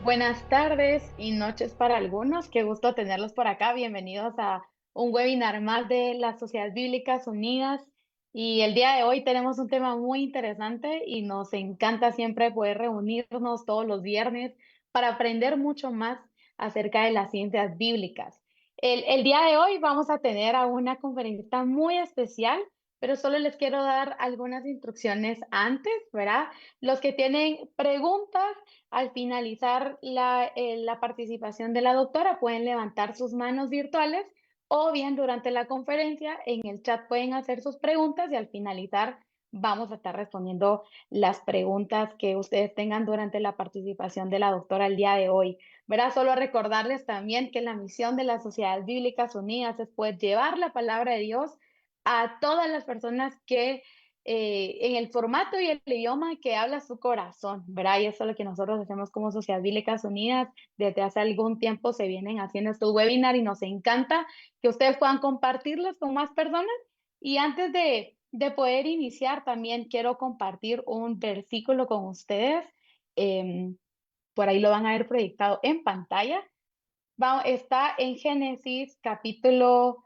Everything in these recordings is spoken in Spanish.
Buenas tardes y noches para algunos. Qué gusto tenerlos por acá. Bienvenidos a un webinar más de las Sociedades Bíblicas Unidas. Y el día de hoy tenemos un tema muy interesante y nos encanta siempre poder reunirnos todos los viernes para aprender mucho más acerca de las ciencias bíblicas. El día de hoy vamos a tener a una conferencista muy especial, pero solo les quiero dar algunas instrucciones antes, ¿verdad? Los que tienen preguntas al finalizar la participación de la doctora, pueden levantar sus manos virtuales o bien durante la conferencia en el chat pueden hacer sus preguntas y al finalizar vamos a estar respondiendo las preguntas que ustedes tengan durante la participación de la doctora el día de hoy. ¿Verdad? Solo recordarles también que la misión de las Sociedades Bíblicas Unidas es poder llevar la palabra de Dios a todas las personas que en el formato y el idioma que habla su corazón, ¿verdad? Y eso es lo que nosotros hacemos como Sociedades Bíblicas Unidas. Desde hace algún tiempo se vienen haciendo estos webinars y nos encanta que ustedes puedan compartirlos con más personas. Y antes de poder iniciar, también quiero compartir un versículo con ustedes. Em, por ahí lo van a ver proyectado en pantalla. Está en Génesis capítulo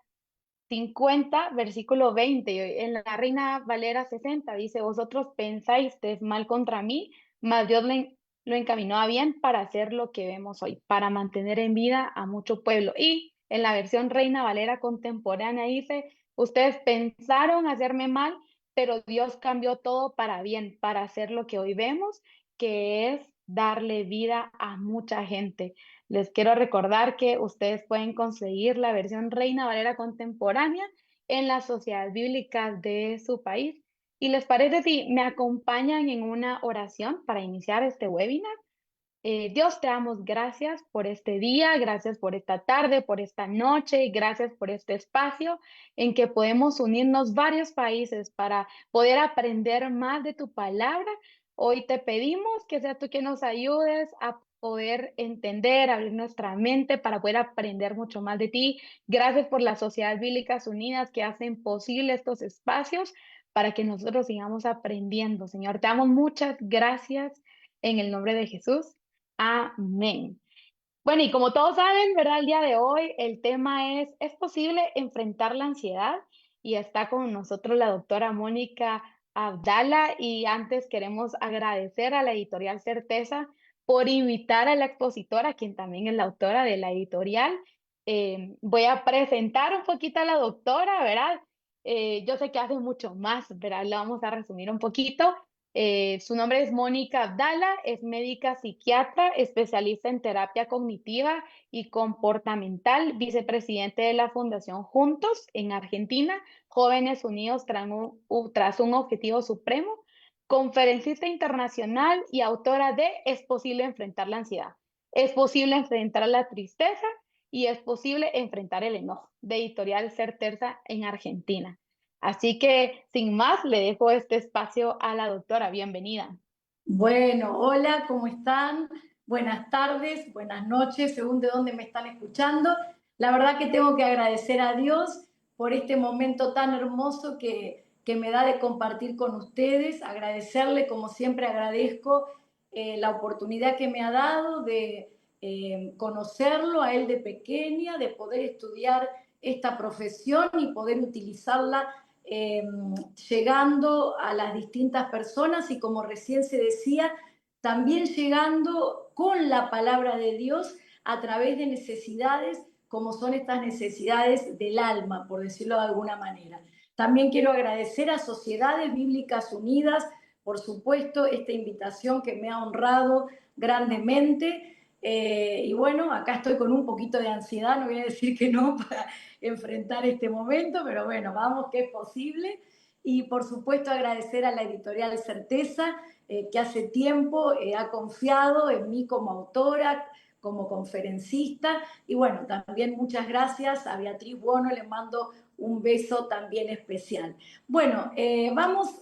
50, versículo 20, en la Reina Valera 60 dice, vosotros pensáis mal contra mí, mas Dios lo encaminó a bien para hacer lo que vemos hoy, para mantener en vida a mucho pueblo. Y en la versión Reina Valera contemporánea dice, ustedes pensaron hacerme mal, pero Dios cambió todo para bien, para hacer lo que hoy vemos, que es darle vida a mucha gente. Les quiero recordar que ustedes pueden conseguir la versión Reina Valera contemporánea en las sociedades bíblicas de su país. ¿Y les parece si me acompañan en una oración para iniciar este webinar? Dios, te damos gracias por este día, gracias por esta tarde, por esta noche, gracias por este espacio en que podemos unirnos varios países para poder aprender más de tu palabra. Hoy te pedimos que sea tú que nos ayudes a poder entender, abrir nuestra mente para poder aprender mucho más de ti. Gracias por las Sociedades Bíblicas Unidas que hacen posible estos espacios para que nosotros sigamos aprendiendo. Señor, te damos muchas gracias en el nombre de Jesús. Amén. Bueno, y como todos saben, ¿verdad? El día de hoy el tema ¿es posible enfrentar la ansiedad? Y está con nosotros la doctora Mónica Abdala. Y antes queremos agradecer a la editorial Certeza por invitar a la expositora, quien también es la autora de la editorial. Voy a presentar un poquito a la doctora, ¿verdad? Yo sé que hace mucho más, ¿verdad? Le vamos a resumir un poquito. Su nombre es Mónica Abdala, es médica psiquiatra, especialista en terapia cognitiva y comportamental, vicepresidente de la Fundación Juntos en Argentina, Jóvenes Unidos tras un objetivo supremo, conferencista internacional y autora de Es posible enfrentar la ansiedad, es posible enfrentar la tristeza y es posible enfrentar el enojo, de Editorial Certeza en Argentina. Así que, sin más, le dejo este espacio a la doctora. Bienvenida. Bueno, hola, ¿cómo están? Buenas tardes, buenas noches, según de dónde me están escuchando. La verdad que tengo que agradecer a Dios por este momento tan hermoso que me da de compartir con ustedes, agradecerle, como siempre agradezco, la oportunidad que me ha dado de conocerlo a él de pequeña, de poder estudiar esta profesión y poder utilizarla eh, llegando a las distintas personas y, como recién se decía, también llegando con la palabra de Dios a través de necesidades como son estas necesidades del alma, por decirlo de alguna manera. También quiero agradecer a Sociedades Bíblicas Unidas, por supuesto, esta invitación que me ha honrado grandemente. Y bueno, acá estoy con un poquito de ansiedad, no voy a decir que no, para enfrentar este momento, pero bueno, vamos que es posible. Y por supuesto agradecer a la editorial Certeza, que hace tiempo ha confiado en mí como autora, como conferencista. Y bueno, también muchas gracias a Beatriz Bono, le mando un beso también especial. Bueno, vamos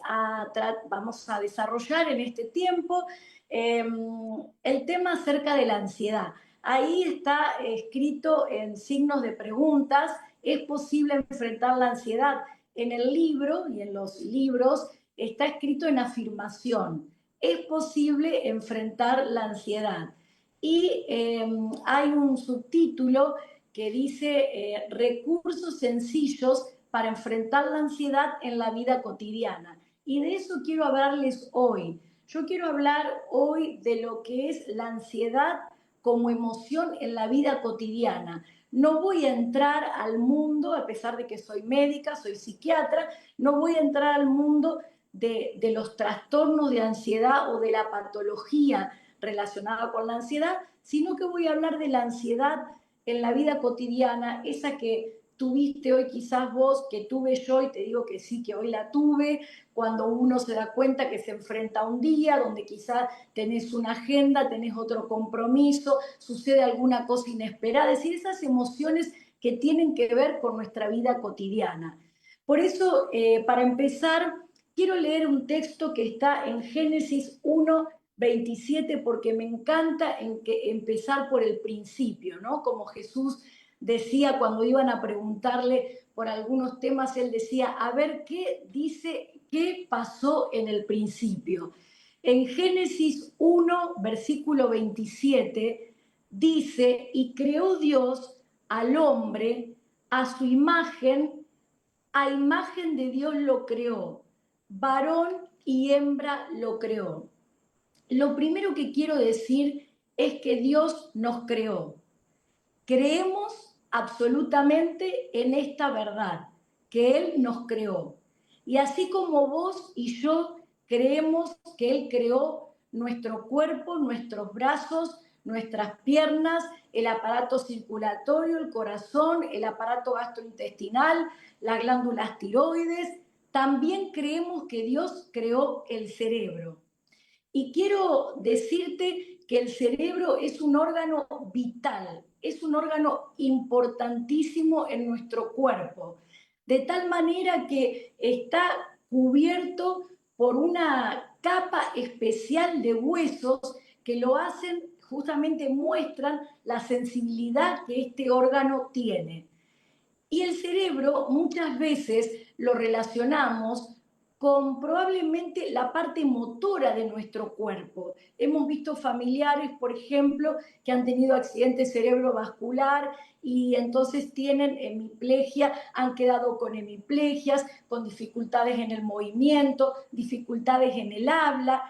a desarrollar en este tiempo el tema acerca de la ansiedad. Ahí está escrito en signos de preguntas: ¿es posible enfrentar la ansiedad? En el libro y en los libros está escrito en afirmación: es posible enfrentar la ansiedad. y hay un subtítulo que dice recursos sencillos para enfrentar la ansiedad en la vida cotidiana. Y de eso quiero hablarles hoy. Yo quiero hablar hoy de lo que es la ansiedad como emoción en la vida cotidiana. No voy a entrar al mundo, a pesar de que soy médica, soy psiquiatra, no voy a entrar al mundo de los trastornos de ansiedad o de la patología relacionada con la ansiedad, sino que voy a hablar de la ansiedad en la vida cotidiana, esa que tuviste hoy quizás vos, que tuve yo, y te digo que sí, que hoy la tuve, cuando uno se da cuenta que se enfrenta a un día donde quizás tenés una agenda, tenés otro compromiso, sucede alguna cosa inesperada, es decir, esas emociones que tienen que ver con nuestra vida cotidiana. Por eso, para empezar, quiero leer un texto que está en Génesis 1:27 porque me encanta empezar por el principio, ¿no? Como Jesús decía cuando iban a preguntarle por algunos temas, él decía, a ver qué dice, qué pasó en el principio. En Génesis 1, versículo 27, dice, y creó Dios al hombre a su imagen, a imagen de Dios lo creó, varón y hembra lo creó. Lo primero que quiero decir es que Dios nos creó. Creemos absolutamente en esta verdad, que Él nos creó. Y así como vos y yo creemos que Él creó nuestro cuerpo, nuestros brazos, nuestras piernas, el aparato circulatorio, el corazón, el aparato gastrointestinal, las glándulas tiroides, también creemos que Dios creó el cerebro. Y quiero decirte que el cerebro es un órgano vital, es un órgano importantísimo en nuestro cuerpo, de tal manera que está cubierto por una capa especial de huesos que lo hacen, justamente muestran la sensibilidad que este órgano tiene. Y el cerebro muchas veces lo relacionamos con probablemente la parte motora de nuestro cuerpo. Hemos visto familiares, por ejemplo, que han tenido accidente cerebrovascular y entonces tienen hemiplegia, han quedado con hemiplegias, con dificultades en el movimiento, dificultades en el habla.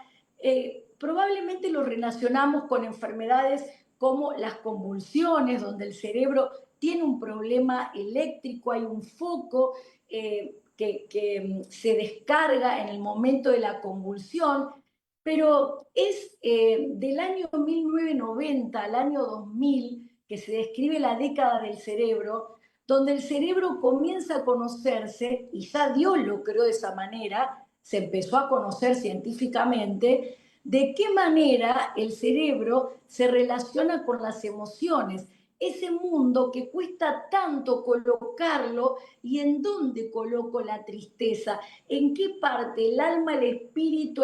Probablemente lo relacionamos con enfermedades como las convulsiones, donde el cerebro tiene un problema eléctrico, hay un foco que se descarga en el momento de la convulsión, pero es del año 1990 al año 2000 que se describe la década del cerebro, donde el cerebro comienza a conocerse, y ya Dios lo creó de esa manera, se empezó a conocer científicamente, de qué manera el cerebro se relaciona con las emociones, ese mundo que cuesta tanto colocarlo y en dónde coloco la tristeza, en qué parte, el alma, el espíritu,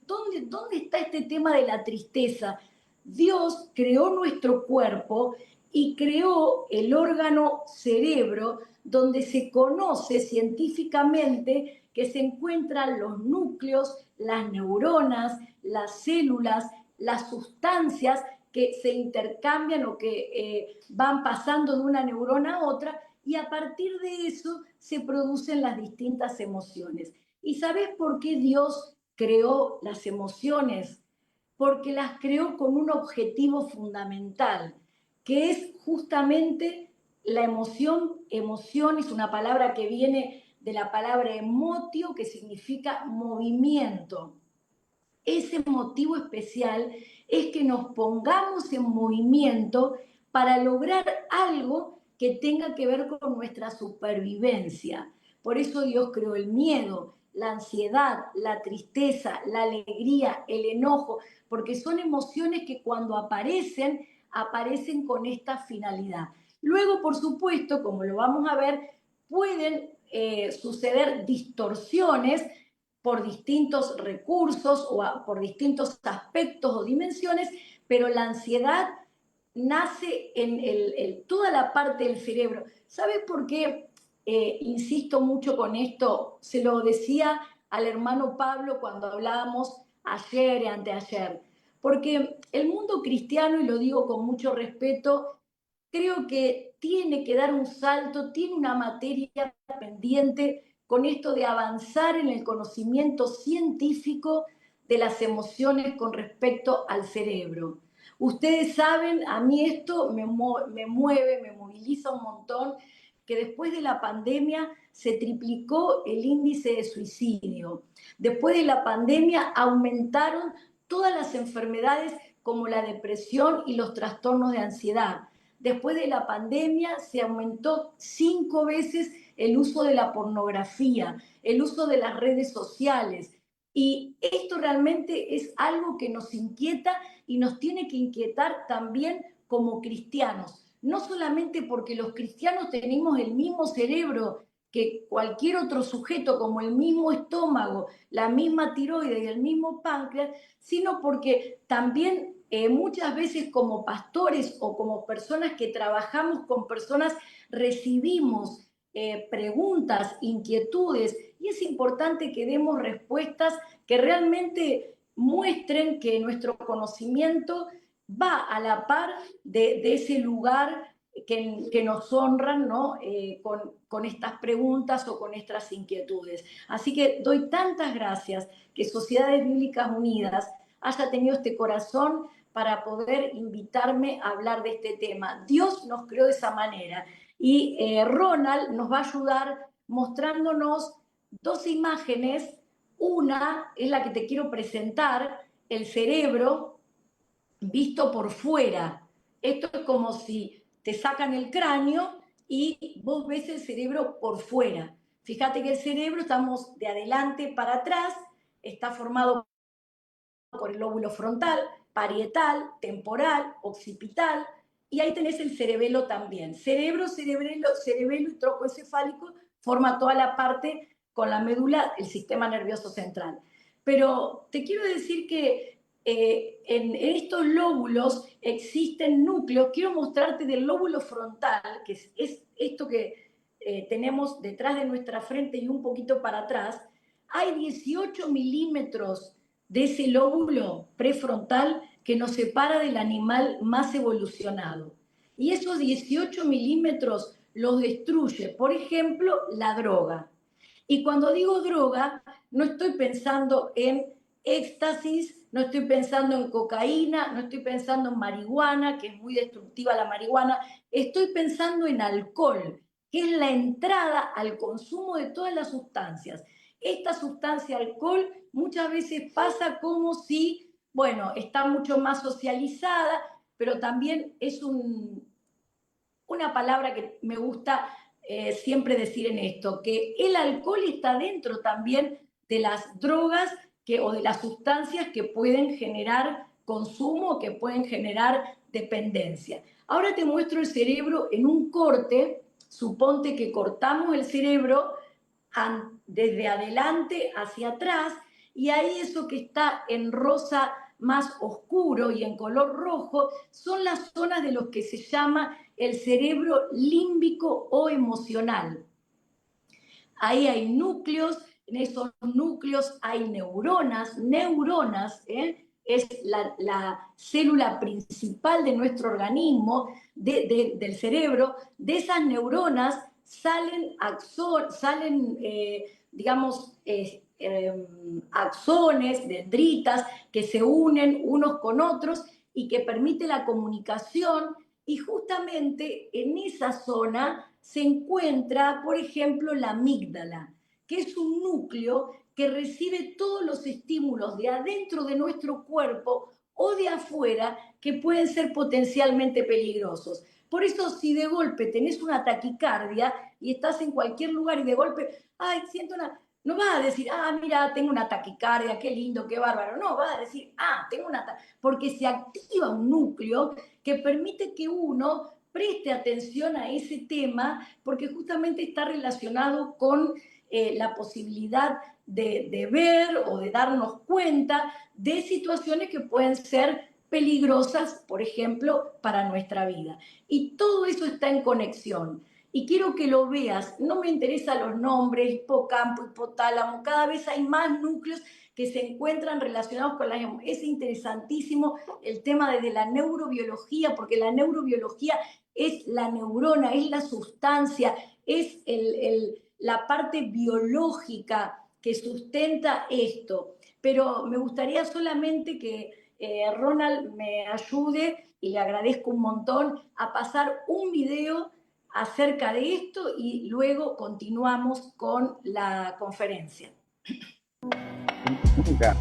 ¿dónde está este tema de la tristeza? Dios creó nuestro cuerpo y creó el órgano cerebro donde se conoce científicamente que se encuentran los núcleos, las neuronas, las células, las sustancias que se intercambian o que van pasando de una neurona a otra, y a partir de eso se producen las distintas emociones. ¿Y sabes por qué Dios creó las emociones? Porque las creó con un objetivo fundamental, que es justamente la emoción. Emoción es una palabra que viene de la palabra emotio, que significa movimiento. Ese motivo especial es que nos pongamos en movimiento para lograr algo que tenga que ver con nuestra supervivencia. Por eso Dios creó el miedo, la ansiedad, la tristeza, la alegría, el enojo, porque son emociones que cuando aparecen, aparecen con esta finalidad. Luego, por supuesto, como lo vamos a ver, pueden suceder distorsiones por distintos recursos o por distintos aspectos o dimensiones, pero la ansiedad nace en toda la parte del cerebro. ¿Sabes por qué insisto mucho con esto? Se lo decía al hermano Pablo cuando hablábamos ayer y anteayer. porque el mundo cristiano, y lo digo con mucho respeto, creo que tiene que dar un salto, tiene una materia pendiente con esto de avanzar en el conocimiento científico de las emociones con respecto al cerebro. Ustedes saben, a mí esto me mueve, me moviliza un montón, que después de la pandemia se triplicó el índice de suicidio. Después de la pandemia aumentaron todas las enfermedades como la depresión y los trastornos de ansiedad. Después de la pandemia se aumentó 5 veces el uso de la pornografía, el uso de las redes sociales. Y esto realmente es algo que nos inquieta y nos tiene que inquietar también como cristianos. No solamente porque los cristianos tenemos el mismo cerebro que cualquier otro sujeto, como el mismo estómago, la misma tiroides y el mismo páncreas, sino porque también muchas veces como pastores o como personas que trabajamos con personas recibimos preguntas, inquietudes, y es importante que demos respuestas que realmente muestren que nuestro conocimiento va a la par de ese lugar que nos honran, ¿no? Con estas preguntas o con estas inquietudes. Así que doy tantas gracias que Sociedades Bíblicas Unidas haya tenido este corazón para poder invitarme a hablar de este tema. Dios nos creó de esa manera y Ronald nos va a ayudar mostrándonos dos imágenes. Una es la que te quiero presentar, el cerebro visto por fuera. Esto es como si te sacan el cráneo y vos ves el cerebro por fuera. Fíjate que el cerebro, estamos de adelante para atrás, está formado por el lóbulo frontal, parietal, temporal, occipital, y ahí tenés el cerebelo también. Cerebro, cerebelo y tronco encefálico forma toda la parte con la médula, el sistema nervioso central. Pero te quiero decir que en estos lóbulos existen núcleos. Quiero mostrarte del lóbulo frontal, que es esto que tenemos detrás de nuestra frente y un poquito para atrás. Hay 18 milímetros de ese lóbulo prefrontal que nos separa del animal más evolucionado. Y esos 18 milímetros los destruye, por ejemplo, la droga. Y cuando digo droga, no estoy pensando en éxtasis, no estoy pensando en cocaína, no estoy pensando en marihuana, que es muy destructiva la marihuana, estoy pensando en alcohol, que es la entrada al consumo de todas las sustancias. Esta sustancia alcohol muchas veces pasa como si, bueno, está mucho más socializada, pero también es una palabra que me gusta siempre decir en esto, que el alcohol está dentro también de las drogas o de las sustancias que pueden generar consumo, que pueden generar dependencia. Ahora te muestro el cerebro en un corte. Suponte que cortamos el cerebro desde adelante hacia atrás, y ahí eso que está en rosa más oscuro y en color rojo son las zonas de lo que se llama el cerebro límbico o emocional. Ahí hay núcleos, en esos núcleos hay neuronas, es la célula principal de nuestro organismo, del cerebro. De esas neuronas salen digamos, axones, dendritas, que se unen unos con otros y que permite la comunicación. Y justamente en esa zona se encuentra, por ejemplo, la amígdala, que es un núcleo que recibe todos los estímulos de adentro de nuestro cuerpo o de afuera que pueden ser potencialmente peligrosos. Por eso, si de golpe tenés una taquicardia y estás en cualquier lugar y de golpe, ay, siento una... No vas a decir, ah, mira, tengo una taquicardia, qué lindo, qué bárbaro. No, vas a decir, ah, tengo una taquicardia, porque se activa un núcleo que permite que uno preste atención a ese tema, porque justamente está relacionado con la posibilidad de ver o de darnos cuenta de situaciones que pueden ser peligrosas, por ejemplo, para nuestra vida. Y todo eso está en conexión. y quiero que lo veas. No me interesan los nombres, hipocampo, hipotálamo, cada vez hay más núcleos que se encuentran relacionados con la emoción. Es interesantísimo el tema desde la neurobiología, porque la neurobiología es la neurona, es la sustancia, es la parte biológica que sustenta esto. Pero me gustaría solamente que Ronald me ayude, y le agradezco un montón, a pasar un video acerca de esto y luego continuamos con la conferencia. Nunca.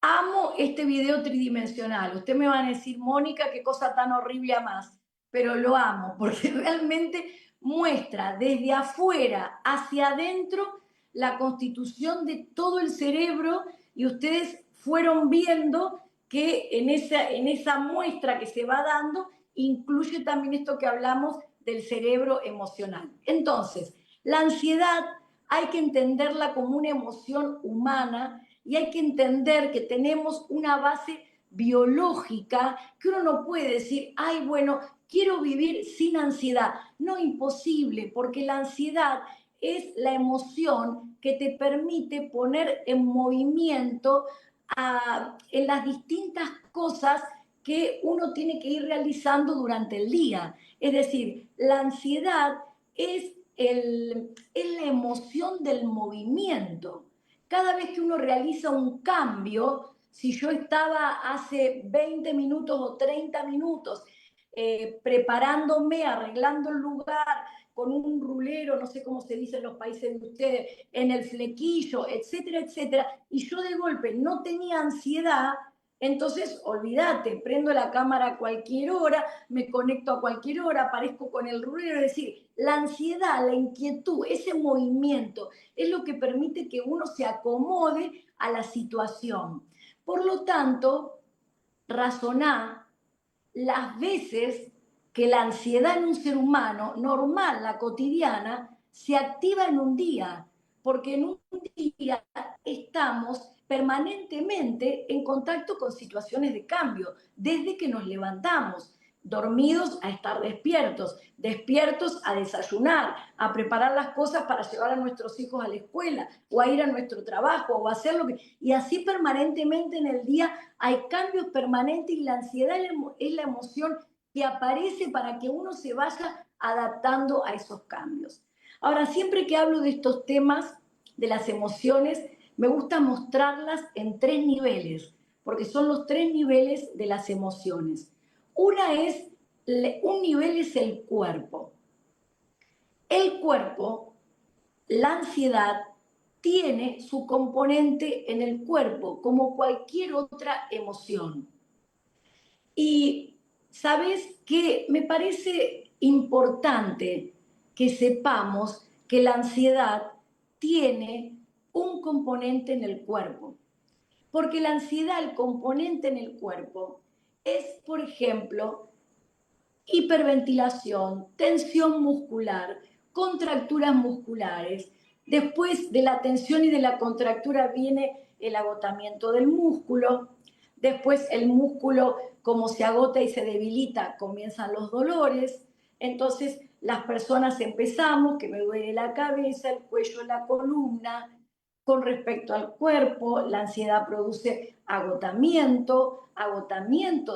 Amo este video tridimensional. Usted me va a decir, Mónica, qué cosa tan horrible más, pero lo amo porque realmente muestra desde afuera hacia adentro la constitución de todo el cerebro, y ustedes fueron viendo que en esa muestra que se va dando incluye también esto que hablamos del cerebro emocional. Entonces, la ansiedad hay que entenderla como una emoción humana, y hay que entender que tenemos una base biológica, que uno no puede decir, ay, bueno, quiero vivir sin ansiedad. No, imposible, porque la ansiedad es la emoción que te permite poner en movimiento en las distintas cosas que uno tiene que ir realizando durante el día. Es decir, la ansiedad es la emoción del movimiento. Cada vez que uno realiza un cambio, si yo estaba hace 20 minutos o 30 minutos preparándome, arreglando el lugar con un rulero, no sé cómo se dice en los países de ustedes, en el flequillo, etcétera, etcétera, y yo de golpe no tenía ansiedad, entonces olvídate, prendo la cámara a cualquier hora, me conecto a cualquier hora, aparezco con el rulero. Es decir, la ansiedad, la inquietud, ese movimiento es lo que permite que uno se acomode a la situación. Por lo tanto, razoná las veces que la ansiedad en un ser humano normal, la cotidiana, se activa en un día, porque en un día estamos permanentemente en contacto con situaciones de cambio, desde que nos levantamos, dormidos a estar despiertos, despiertos a desayunar, a preparar las cosas para llevar a nuestros hijos a la escuela, o a ir a nuestro trabajo, o a hacer lo que... Y así permanentemente en el día hay cambios permanentes, y la ansiedad es la emoción que aparece para que uno se vaya adaptando a esos cambios. Ahora, siempre que hablo de estos temas, de las emociones, me gusta mostrarlas en 3 niveles, porque son los 3 niveles de las emociones. Un nivel es el cuerpo. El cuerpo, la ansiedad, tiene su componente en el cuerpo, como cualquier otra emoción. Y sabes que me parece importante que sepamos que la ansiedad tiene un componente en el cuerpo. Porque la ansiedad, el componente en el cuerpo, es, por ejemplo, hiperventilación, tensión muscular, contracturas musculares. Después de la tensión y de la contractura viene el agotamiento del músculo. Después el músculo, como se agota y se debilita, comienzan los dolores. Entonces las personas empezamos, que me duele la cabeza, el cuello, la columna. Con respecto al cuerpo, la ansiedad produce agotamiento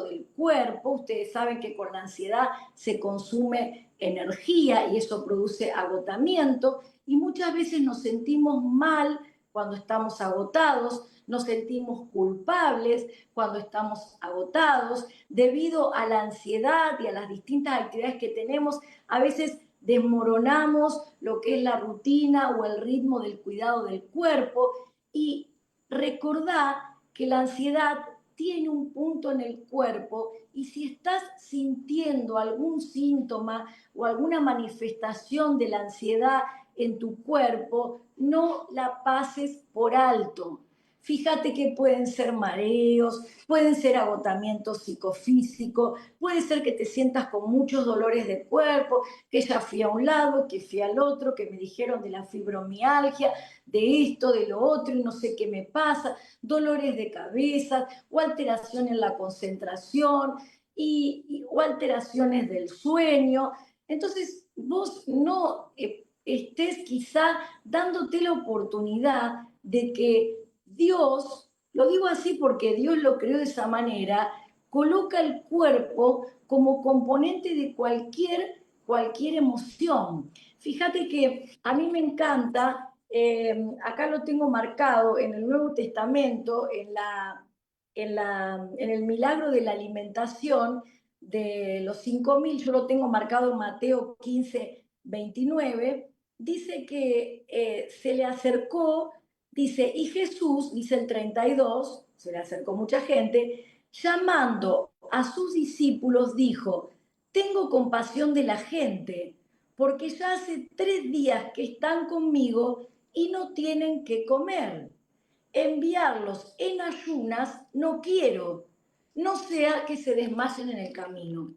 del cuerpo. Ustedes saben que con la ansiedad se consume energía y eso produce agotamiento, y muchas veces nos sentimos mal cuando estamos agotados, nos sentimos culpables cuando estamos agotados, debido a la ansiedad y a las distintas actividades que tenemos. A veces desmoronamos lo que es la rutina o el ritmo del cuidado del cuerpo, y recordá que la ansiedad tiene un punto en el cuerpo, y si estás sintiendo algún síntoma o alguna manifestación de la ansiedad en tu cuerpo, no la pases por alto. Fíjate que pueden ser mareos, pueden ser agotamiento psicofísico, puede ser que te sientas con muchos dolores de cuerpo, que ya fui a un lado, que fui al otro, que me dijeron de la fibromialgia, de esto, de lo otro, y no sé qué me pasa, dolores de cabeza o alteración en la concentración o alteraciones del sueño. Entonces, vos no estés quizá dándote la oportunidad de que Dios, lo digo así porque Dios lo creó de esa manera, coloca el cuerpo como componente de cualquier emoción. Fíjate que a mí me encanta, acá lo tengo marcado en el Nuevo Testamento, en el milagro de la alimentación de los 5.000, yo lo tengo marcado en Mateo 15:29, dice que se le acercó. Dice, y Jesús, dice el 32, se le acercó mucha gente, llamando a sus discípulos, dijo, tengo compasión de la gente, porque ya hace 3 días que están conmigo y no tienen que comer. Enviarlos en ayunas no quiero, no sea que se desmayen en el camino.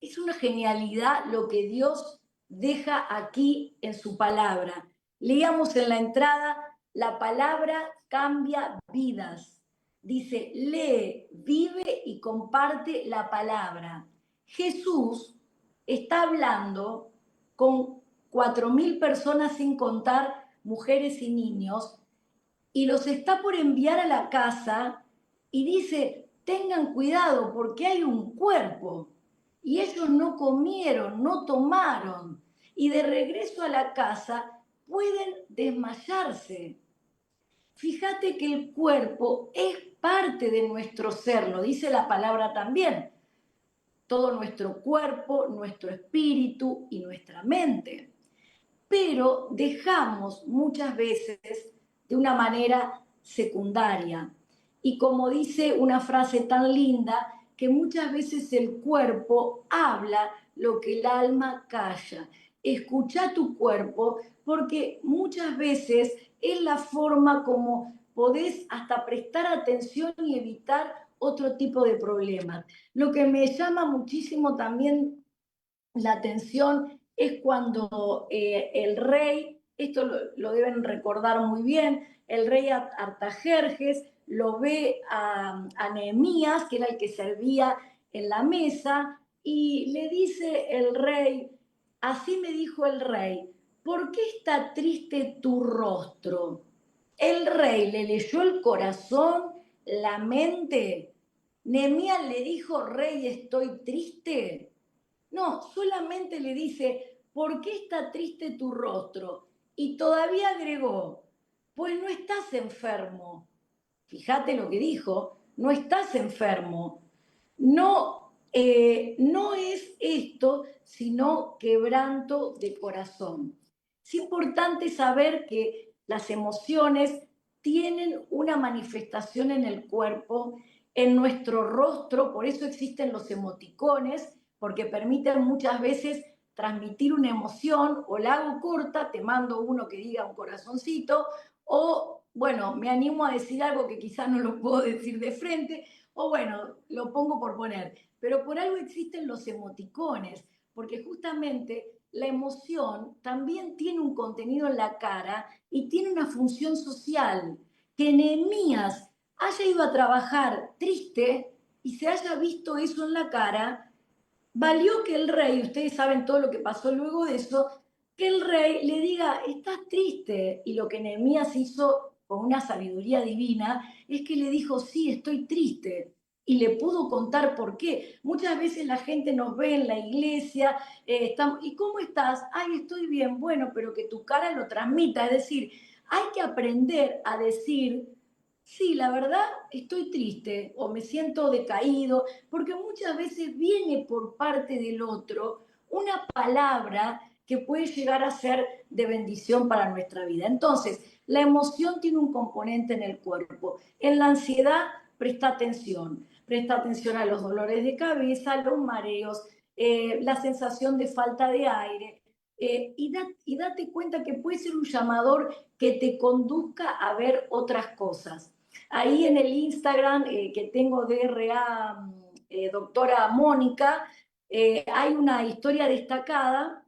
Es una genialidad lo que Dios deja aquí en su palabra. Leíamos en la entrada, la palabra cambia vidas. Dice, lee, vive y comparte la palabra. Jesús está hablando con 4.000 personas sin contar mujeres y niños y los está por enviar a la casa y dice, tengan cuidado porque hay un cuerpo. Y ellos no comieron, no tomaron. Y de regreso a la casa pueden desmayarse. Fíjate que el cuerpo es parte de nuestro ser, lo dice la palabra también. Todo nuestro cuerpo, nuestro espíritu y nuestra mente. Pero dejamos muchas veces de una manera secundaria. Y como dice una frase tan linda, que muchas veces el cuerpo habla lo que el alma calla. Escucha tu cuerpo porque muchas veces es la forma como podés hasta prestar atención y evitar otro tipo de problemas. Lo que me llama muchísimo también la atención es cuando el rey, esto lo deben recordar muy bien, el rey Artajerjes lo ve a Nehemías, que era el que servía en la mesa, y le dice el rey, así me dijo el rey, ¿por qué está triste tu rostro? El rey le leyó el corazón, la mente. Nehemías le dijo, rey, estoy triste. No, solamente le dice, ¿por qué está triste tu rostro? Y todavía agregó, pues no estás enfermo. Fíjate lo que dijo, no estás enfermo. No, no es esto, sino quebranto de corazón. Es importante saber que las emociones tienen una manifestación en el cuerpo, en nuestro rostro, por eso existen los emoticones, porque permiten muchas veces transmitir una emoción, o la hago corta, te mando uno que diga un corazoncito, o bueno, me animo a decir algo que quizás no lo puedo decir de frente, o bueno, lo pongo por poner. Pero por algo existen los emoticones, porque justamente la emoción también tiene un contenido en la cara y tiene una función social. Que Nehemías haya ido a trabajar triste y se haya visto eso en la cara, valió que el rey, ustedes saben todo lo que pasó luego de eso, que el rey le diga, estás triste. Y lo que Nehemías hizo con una sabiduría divina es que le dijo, sí, estoy triste. Y le pudo contar por qué. Muchas veces la gente nos ve en la iglesia, ¿y cómo estás? Ay, estoy bien, bueno, pero que tu cara lo transmita. Es decir, hay que aprender a decir, sí, la verdad estoy triste o me siento decaído, porque muchas veces viene por parte del otro una palabra que puede llegar a ser de bendición para nuestra vida. Entonces, la emoción tiene un componente en el cuerpo. En la ansiedad, presta atención a los dolores de cabeza, a los mareos, la sensación de falta de aire. Y date cuenta que puede ser un llamador que te conduzca a ver otras cosas. Ahí en el Instagram que tengo DRA, doctora Mónica, hay una historia destacada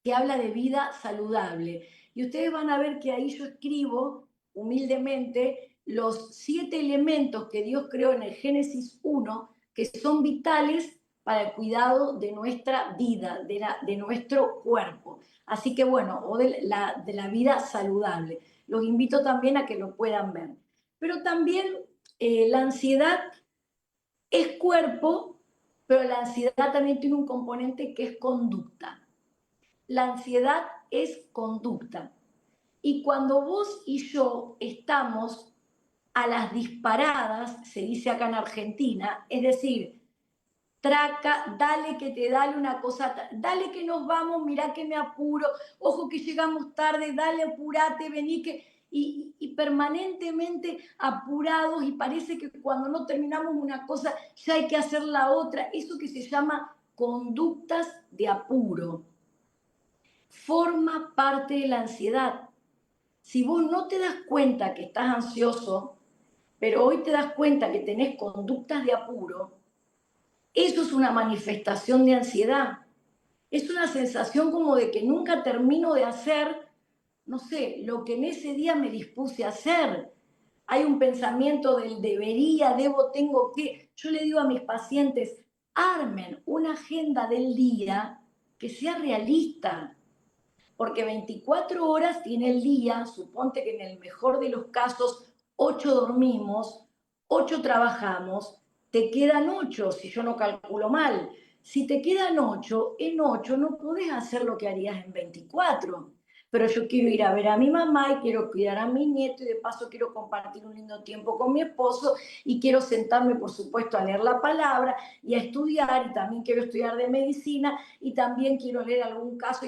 que habla de vida saludable. Y ustedes van a ver que ahí yo escribo humildemente los 7 elementos que Dios creó en el Génesis 1, que son vitales para el cuidado de nuestra vida, de nuestro cuerpo. Así que bueno, o de la vida saludable. Los invito también a que lo puedan ver. Pero también la ansiedad es cuerpo, pero la ansiedad también tiene un componente que es conducta. La ansiedad es conducta. Y cuando vos y yo estamos a las disparadas, se dice acá en Argentina, es decir, traca, dale que te dale una cosa, dale que nos vamos, mirá que me apuro, ojo que llegamos tarde, dale, apurate, vení que... Y permanentemente apurados y parece que cuando no terminamos una cosa ya hay que hacer la otra, eso que se llama conductas de apuro forma parte de la ansiedad. Si vos no te das cuenta que estás ansioso, pero hoy te das cuenta que tenés conductas de apuro, eso es una manifestación de ansiedad. Es una sensación como de que nunca termino de hacer, no sé, lo que en ese día me dispuse a hacer. Hay un pensamiento del debería, debo, tengo que. Yo le digo a mis pacientes, armen una agenda del día que sea realista, porque 24 horas tiene el día, suponte que en el mejor de los casos 8 dormimos, 8 trabajamos, te quedan 8 si yo no calculo mal. Si te quedan 8, en 8 no podés hacer lo que harías en 24. Pero yo quiero ir a ver a mi mamá y quiero cuidar a mi nieto y de paso quiero compartir un lindo tiempo con mi esposo y quiero sentarme, por supuesto, a leer la palabra y a estudiar y también quiero estudiar de medicina y también quiero leer algún caso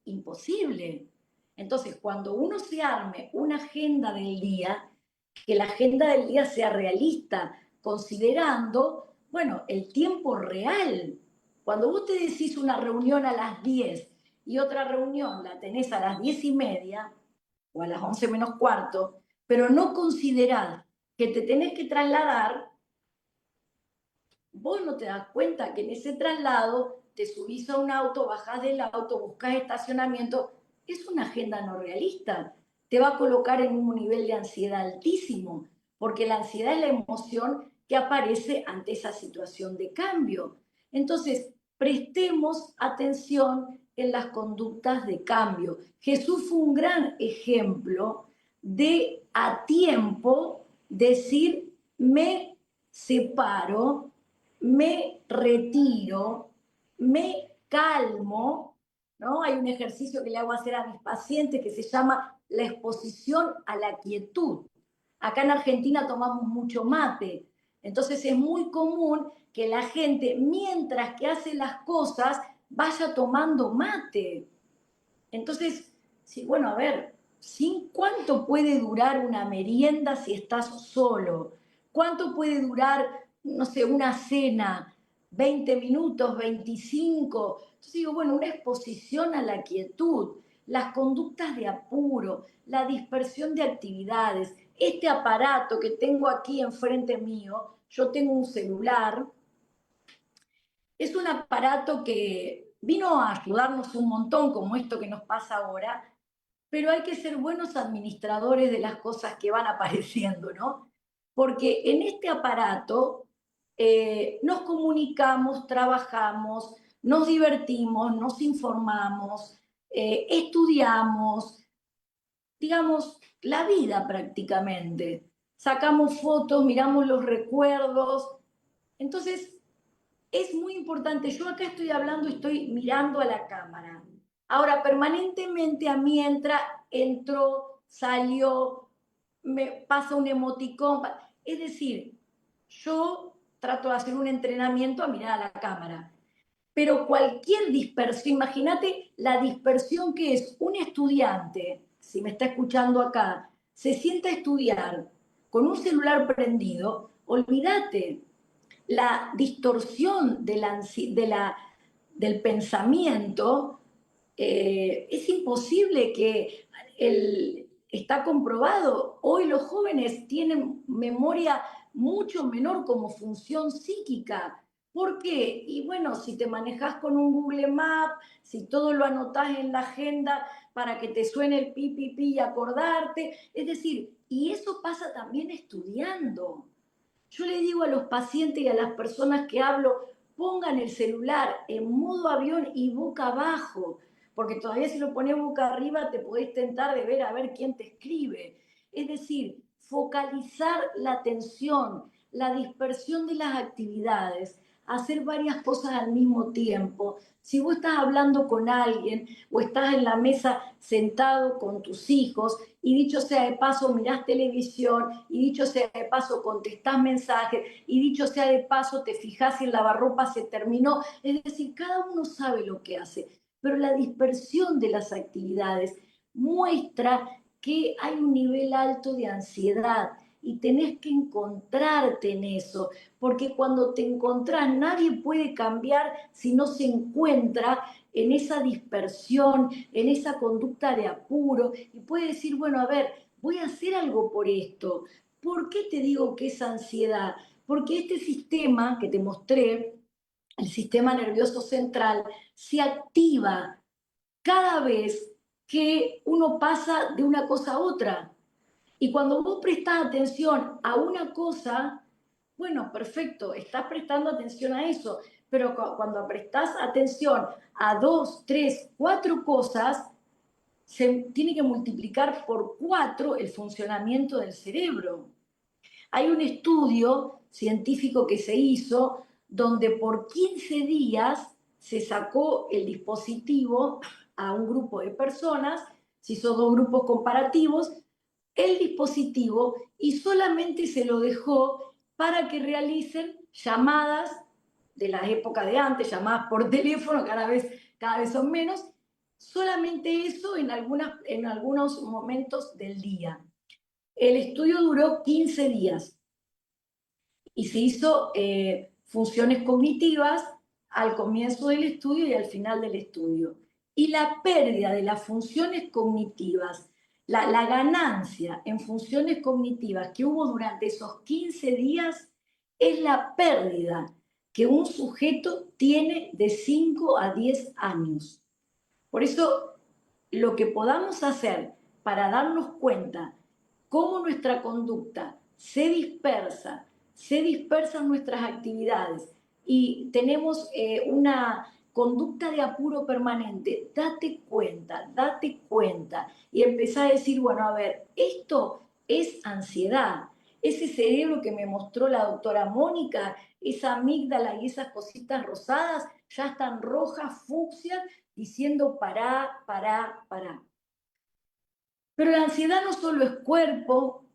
imposible. Entonces, cuando uno se arme una agenda del día, que la agenda del día sea realista, considerando, bueno, el tiempo real. Cuando vos te decís una reunión a las 10 y otra reunión la tenés a las 10:30 o a las 11 menos cuarto, pero no considerás que te tenés que trasladar, vos no te das cuenta que en ese traslado te subís a un auto, bajás del auto, buscás estacionamiento, es una agenda no realista. Te va a colocar en un nivel de ansiedad altísimo, porque la ansiedad es la emoción que aparece ante esa situación de cambio. Entonces, prestemos atención en las conductas de cambio. Jesús fue un gran ejemplo de a tiempo decir, me separo, me retiro, me calmo, ¿no? Hay un ejercicio que le hago hacer a mis pacientes que se llama la exposición a la quietud. Acá en Argentina tomamos mucho mate, entonces es muy común que la gente, mientras que hace las cosas, vaya tomando mate. Entonces, sí, bueno, a ver, ¿cuánto puede durar una merienda si estás solo? ¿Cuánto puede durar, no sé, una cena? ¿20 minutos, 25? Entonces digo, bueno, una exposición a la quietud, las conductas de apuro, la dispersión de actividades, este aparato que tengo aquí enfrente mío, yo tengo un celular, es un aparato que vino a ayudarnos un montón, como esto que nos pasa ahora, pero hay que ser buenos administradores de las cosas que van apareciendo, ¿no? Porque en este aparato nos comunicamos, trabajamos, nos divertimos, nos informamos, estudiamos, digamos, la vida prácticamente. Sacamos fotos, miramos los recuerdos. Entonces, es muy importante. Yo acá estoy hablando, estoy mirando a la cámara. Ahora, permanentemente a mí entró, salió, me pasa un emoticón. Es decir, yo trato de hacer un entrenamiento a mirar a la cámara. Pero cualquier dispersión, imagínate la dispersión que es un estudiante, si me está escuchando acá, se sienta a estudiar con un celular prendido, olvídate, la distorsión del pensamiento, es imposible que está comprobado. Hoy los jóvenes tienen memoria mucho menor como función psíquica. ¿Por qué? Y bueno, si te manejas con un Google Map, si todo lo anotás en la agenda para que te suene el pi, pi, pi y acordarte, es decir, y eso pasa también estudiando. Yo le digo a los pacientes y a las personas que hablo, pongan el celular en modo avión y boca abajo, porque todavía si lo pones boca arriba te podés tentar de ver a ver quién te escribe. Es decir, focalizar la atención, la dispersión de las actividades, hacer varias cosas al mismo tiempo. Si vos estás hablando con alguien o estás en la mesa sentado con tus hijos y dicho sea de paso mirás televisión y dicho sea de paso contestás mensajes y dicho sea de paso te fijás si el lavarropa se terminó, es decir, cada uno sabe lo que hace, pero la dispersión de las actividades muestra que hay un nivel alto de ansiedad y tenés que encontrarte en eso, porque cuando te encontrás nadie puede cambiar si no se encuentra en esa dispersión, en esa conducta de apuro, y puede decir, bueno, a ver, voy a hacer algo por esto. ¿Por qué te digo que es ansiedad? Porque este sistema que te mostré, el sistema nervioso central, se activa cada vez que uno pasa de una cosa a otra. Y cuando vos prestás atención a una cosa, bueno, perfecto, estás prestando atención a eso, pero cuando prestás atención a dos, tres, cuatro cosas, se tiene que multiplicar por cuatro el funcionamiento del cerebro. Hay un estudio científico que se hizo donde por 15 días se sacó el dispositivo a un grupo de personas, se hizo dos grupos comparativos, el dispositivo y solamente se lo dejó para que realicen llamadas de la época de antes, llamadas por teléfono, cada vez son menos, solamente eso en algunos momentos del día. El estudio duró 15 días y se hizo funciones cognitivas al comienzo del estudio y al final del estudio. Y la pérdida de las funciones cognitivas, la ganancia en funciones cognitivas que hubo durante esos 15 días es la pérdida que un sujeto tiene de 5 a 10 años. Por eso, lo que podamos hacer para darnos cuenta cómo nuestra conducta se dispersan nuestras actividades y tenemos una conducta de apuro permanente, date cuenta y empezá a decir, bueno, a ver, esto es ansiedad. Ese cerebro que me mostró la doctora Mónica, esa amígdala y esas cositas rosadas, ya están rojas, fucsias, diciendo pará, pará, pará. Pero la ansiedad no solo es cuerpo,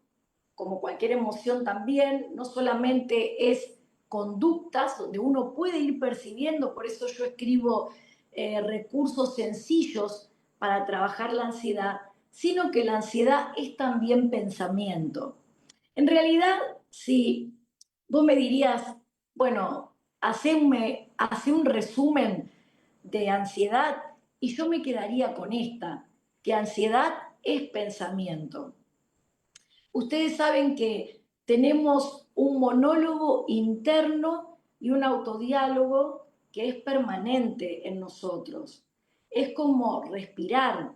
como cualquier emoción también, no solamente es conductas donde uno puede ir percibiendo, por eso yo escribo recursos sencillos para trabajar la ansiedad, sino que la ansiedad es también pensamiento. En realidad, si vos me dirías, bueno, hace un resumen de ansiedad y yo me quedaría con esta, que ansiedad es pensamiento. Ustedes saben que tenemos un monólogo interno y un autodiálogo que es permanente en nosotros. Es como respirar.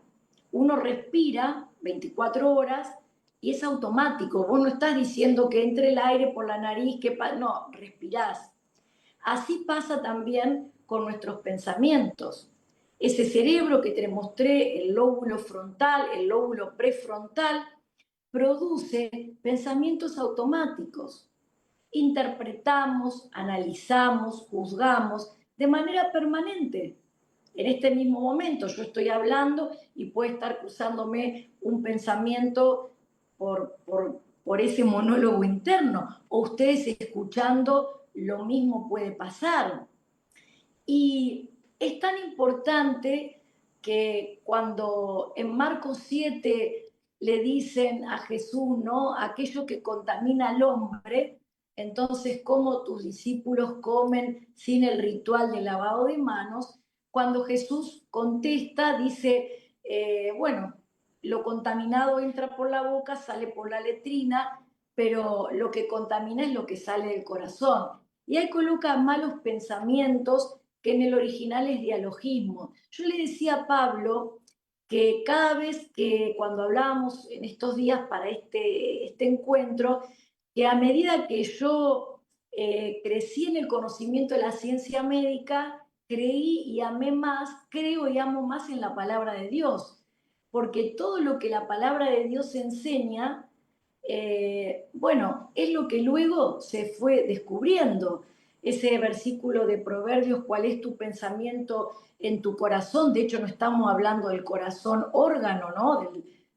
Uno respira 24 horas y es automático. Vos no estás diciendo que entre el aire por la nariz, no, respirás. Así pasa también con nuestros pensamientos. Ese cerebro que te mostré, el lóbulo frontal, el lóbulo prefrontal, produce pensamientos automáticos. Interpretamos, analizamos, juzgamos de manera permanente. En este mismo momento yo estoy hablando y puede estar cruzándome un pensamiento por ese monólogo interno, o ustedes escuchando lo mismo puede pasar. Y es tan importante que cuando en Marcos 7 le dicen a Jesús, ¿no? Aquello que contamina al hombre, entonces, ¿cómo tus discípulos comen sin el ritual de lavado de manos? Cuando Jesús contesta, dice, bueno, lo contaminado entra por la boca, sale por la letrina, pero lo que contamina es lo que sale del corazón. Y ahí coloca malos pensamientos, que en el original es dialogismo. Yo le decía a Pablo que cada vez que cuando hablábamos en estos días para este encuentro, que a medida que yo crecí en el conocimiento de la ciencia médica, creí y amé más, creo y amo más en la palabra de Dios, porque todo lo que la palabra de Dios enseña, bueno, es lo que luego se fue descubriendo. Ese versículo de Proverbios, ¿cuál es tu pensamiento en tu corazón? De hecho, no estamos hablando del corazón órgano, ¿no?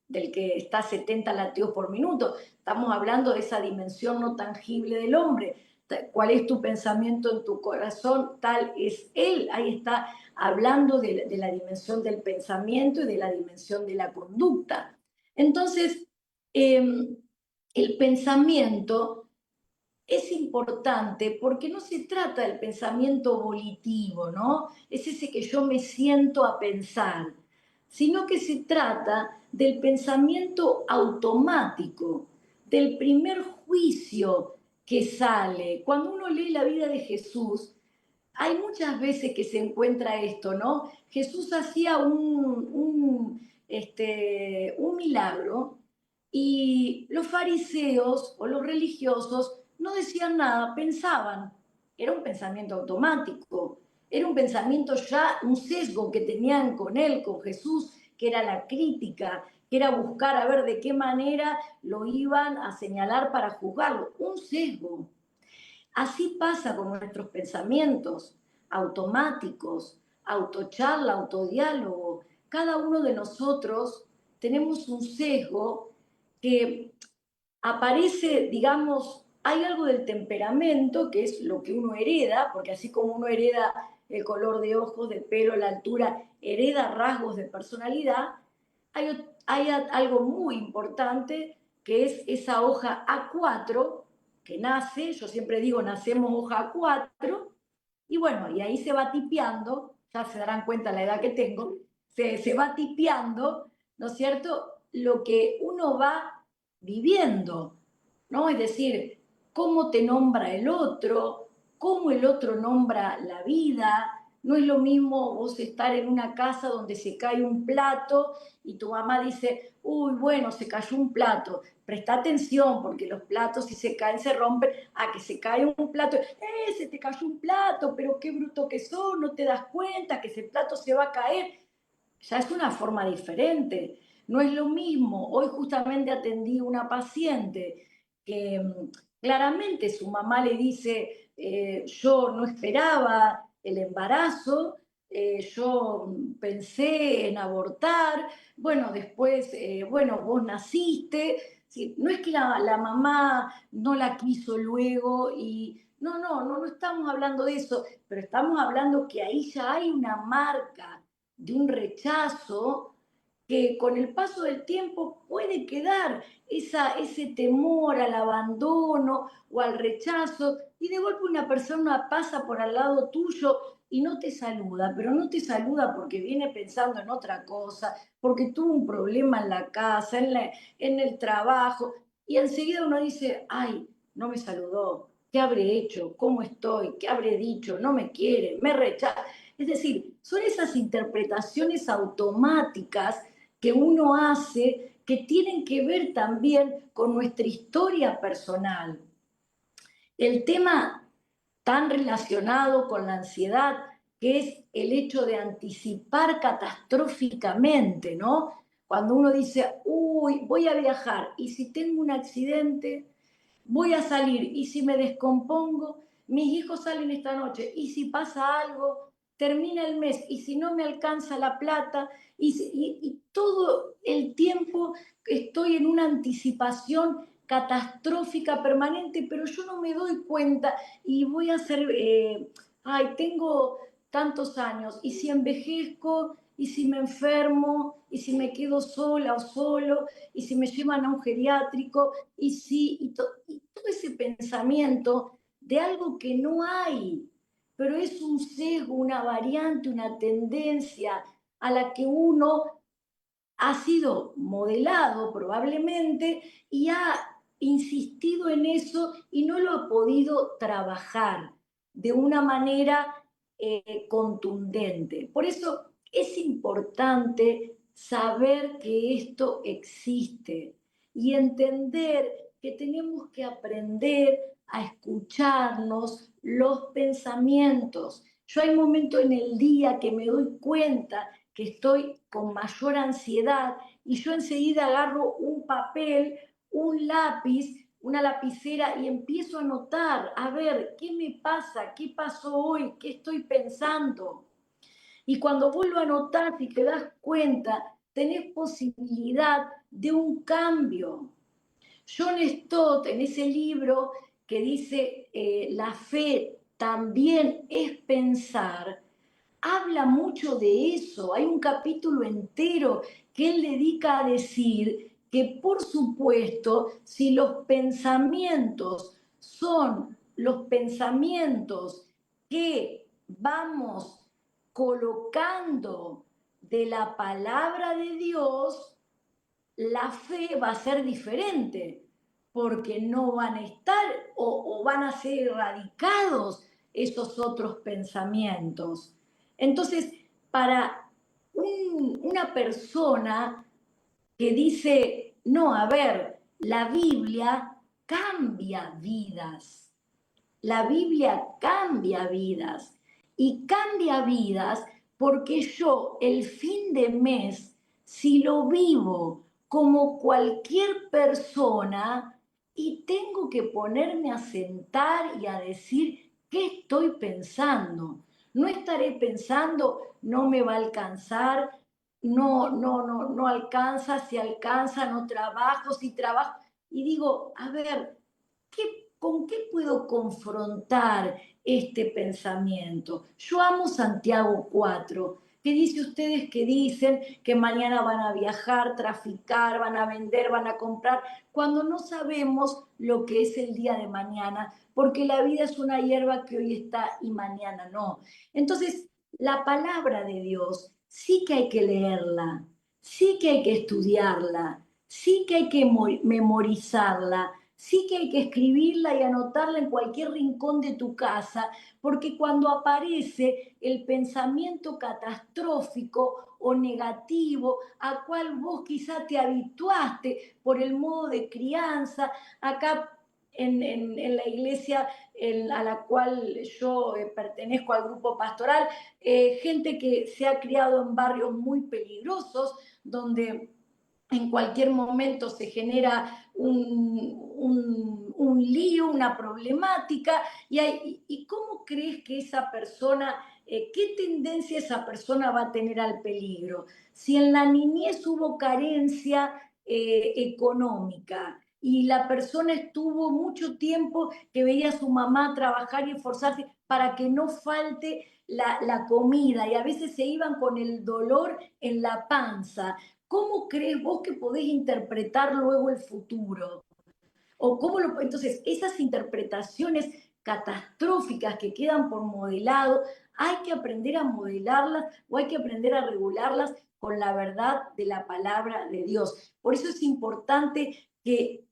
Del que está a 70 latidos por minuto. Estamos hablando de esa dimensión no tangible del hombre. ¿Cuál es tu pensamiento en tu corazón? Tal es él. Ahí está hablando de la dimensión del pensamiento y de la dimensión de la conducta. Entonces, el pensamiento es importante porque no se trata del pensamiento volitivo, ¿no? Es ese que yo me siento a pensar, sino que se trata del pensamiento automático, del primer juicio que sale. Cuando uno lee la vida de Jesús, hay muchas veces que se encuentra esto, ¿no? Jesús hacía un milagro y los fariseos o los religiosos no decían nada, pensaban. Era un pensamiento automático, era un pensamiento ya, un sesgo que tenían con él, con Jesús, que era la crítica, que era buscar a ver de qué manera lo iban a señalar para juzgarlo, un sesgo. Así pasa con nuestros pensamientos automáticos, autocharla, autodiálogo. Cada uno de nosotros tenemos un sesgo que aparece, digamos, hay algo del temperamento, que es lo que uno hereda, porque así como uno hereda el color de ojos, de pelo, la altura, hereda rasgos de personalidad, hay algo muy importante que es esa hoja A4 que nace, yo siempre digo, nacemos hoja A4, y bueno, y ahí se va tipeando, ya se darán cuenta la edad que tengo, se va tipeando, ¿no es cierto?, lo que uno va viviendo, ¿no? Es decir, cómo te nombra el otro, cómo el otro nombra la vida. No es lo mismo vos estar en una casa donde se cae un plato y tu mamá dice, uy, bueno, se cayó un plato. Presta atención porque los platos si se caen se rompen, a que se cae un plato, se te cayó un plato, pero qué bruto que sos, no te das cuenta que ese plato se va a caer. Ya es una forma diferente. No es lo mismo. Hoy justamente atendí una paciente que claramente su mamá le dice, yo no esperaba el embarazo, yo pensé en abortar, bueno, después, bueno, vos naciste. Sí, no es que la mamá no la quiso luego y no estamos hablando de eso, pero estamos hablando que ahí ya hay una marca de un rechazo que con el paso del tiempo puede quedar ese temor al abandono o al rechazo, y de golpe una persona pasa por al lado tuyo y no te saluda, pero no te saluda porque viene pensando en otra cosa, porque tuvo un problema en la casa, en el trabajo, y enseguida uno dice, ay, no me saludó, ¿qué habré hecho? ¿Cómo estoy? ¿Qué habré dicho? No me quiere, me rechaza. Es decir, son esas interpretaciones automáticas que uno hace que tienen que ver también con nuestra historia personal. El tema tan relacionado con la ansiedad, que es el hecho de anticipar catastróficamente, ¿no? Cuando uno dice, uy, voy a viajar y si tengo un accidente, voy a salir y si me descompongo, mis hijos salen esta noche y si pasa algo, termina el mes y si no me alcanza la plata y todo el tiempo estoy en una anticipación catastrófica permanente, pero yo no me doy cuenta y voy a ser, ay, tengo tantos años y si envejezco y si me enfermo y si me quedo sola o solo y si me llevan a un geriátrico y todo ese pensamiento de algo que no hay, pero es un sesgo, una variante, una tendencia a la que uno ha sido modelado probablemente y ha insistido en eso y no lo ha podido trabajar de una manera contundente. Por eso es importante saber que esto existe y entender que tenemos que aprender a escucharnos los pensamientos. Yo hay momentos en el día que me doy cuenta que estoy con mayor ansiedad y yo enseguida agarro un papel, un lápiz, una lapicera y empiezo a anotar, a ver, ¿qué me pasa? ¿Qué pasó hoy? ¿Qué estoy pensando? Y cuando vos lo anotás y te das cuenta, tenés posibilidad de un cambio. John Stott, en ese libro que dice la fe también es pensar, habla mucho de eso. Hay un capítulo entero que él dedica a decir que, por supuesto, si los pensamientos son los pensamientos que vamos colocando de la palabra de Dios, la fe va a ser diferente, porque no van a estar o van a ser erradicados esos otros pensamientos. Entonces, para una persona que dice, no, a ver, la Biblia cambia vidas, la Biblia cambia vidas y cambia vidas porque yo el fin de mes, si lo vivo como cualquier persona y tengo que ponerme a sentar y a decir qué estoy pensando. No estaré pensando, no me va a alcanzar, no alcanza, si alcanza, no trabajo, si trabajo. Y digo, a ver, ¿con qué puedo confrontar este pensamiento? Yo amo Santiago 4, que dice ustedes que dicen que mañana van a viajar, traficar, van a vender, van a comprar, cuando no sabemos lo que es el día de mañana, porque la vida es una hierba que hoy está y mañana no. Entonces, la palabra de Dios sí que hay que leerla, sí que hay que estudiarla, sí que hay que memorizarla, sí que hay que escribirla y anotarla en cualquier rincón de tu casa, porque cuando aparece el pensamiento catastrófico o negativo, a cual vos quizá te habituaste por el modo de crianza, acá en la iglesia a la cual yo pertenezco al grupo pastoral, gente que se ha criado en barrios muy peligrosos, donde en cualquier momento se genera un lío, una problemática, y ¿cómo crees que esa persona, qué tendencia esa persona va a tener al peligro? Si en la niñez hubo carencia económica y la persona estuvo mucho tiempo que veía a su mamá trabajar y esforzarse para que no falte la comida, y a veces se iban con el dolor en la panza. ¿Cómo crees vos que podés interpretar luego el futuro? O cómo lo, entonces, esas interpretaciones catastróficas que quedan por modelado, hay que aprender a modelarlas o hay que aprender a regularlas con la verdad de la palabra de Dios. Por eso es importante que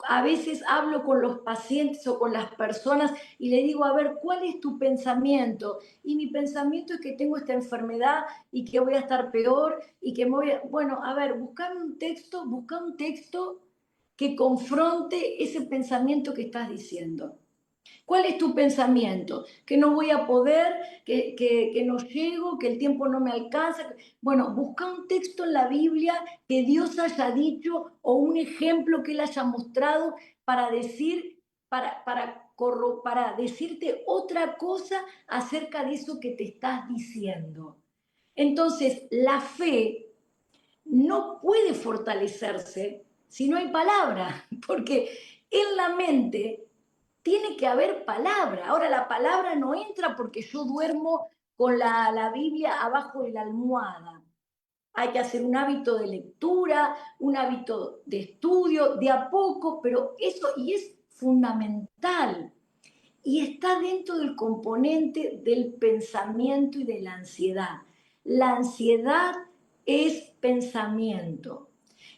a veces hablo con los pacientes o con las personas y le digo, a ver, ¿cuál es tu pensamiento? Y mi pensamiento es que tengo esta enfermedad y que voy a estar peor y que me voy a... Bueno, a ver, busca un texto que confronte ese pensamiento que estás diciendo. ¿Cuál es tu pensamiento? Que no voy a poder, que no llego, que el tiempo no me alcanza. Bueno, busca un texto en la Biblia que Dios haya dicho o un ejemplo que Él haya mostrado para decir, para decirte otra cosa acerca de eso que te estás diciendo. Entonces, la fe no puede fortalecerse si no hay palabra, porque en la mente tiene que haber palabra. Ahora, la palabra no entra porque yo duermo con la Biblia abajo de la almohada. Hay que hacer un hábito de lectura, un hábito de estudio, de a poco, pero eso y es fundamental. Y está dentro del componente del pensamiento y de la ansiedad. La ansiedad es pensamiento.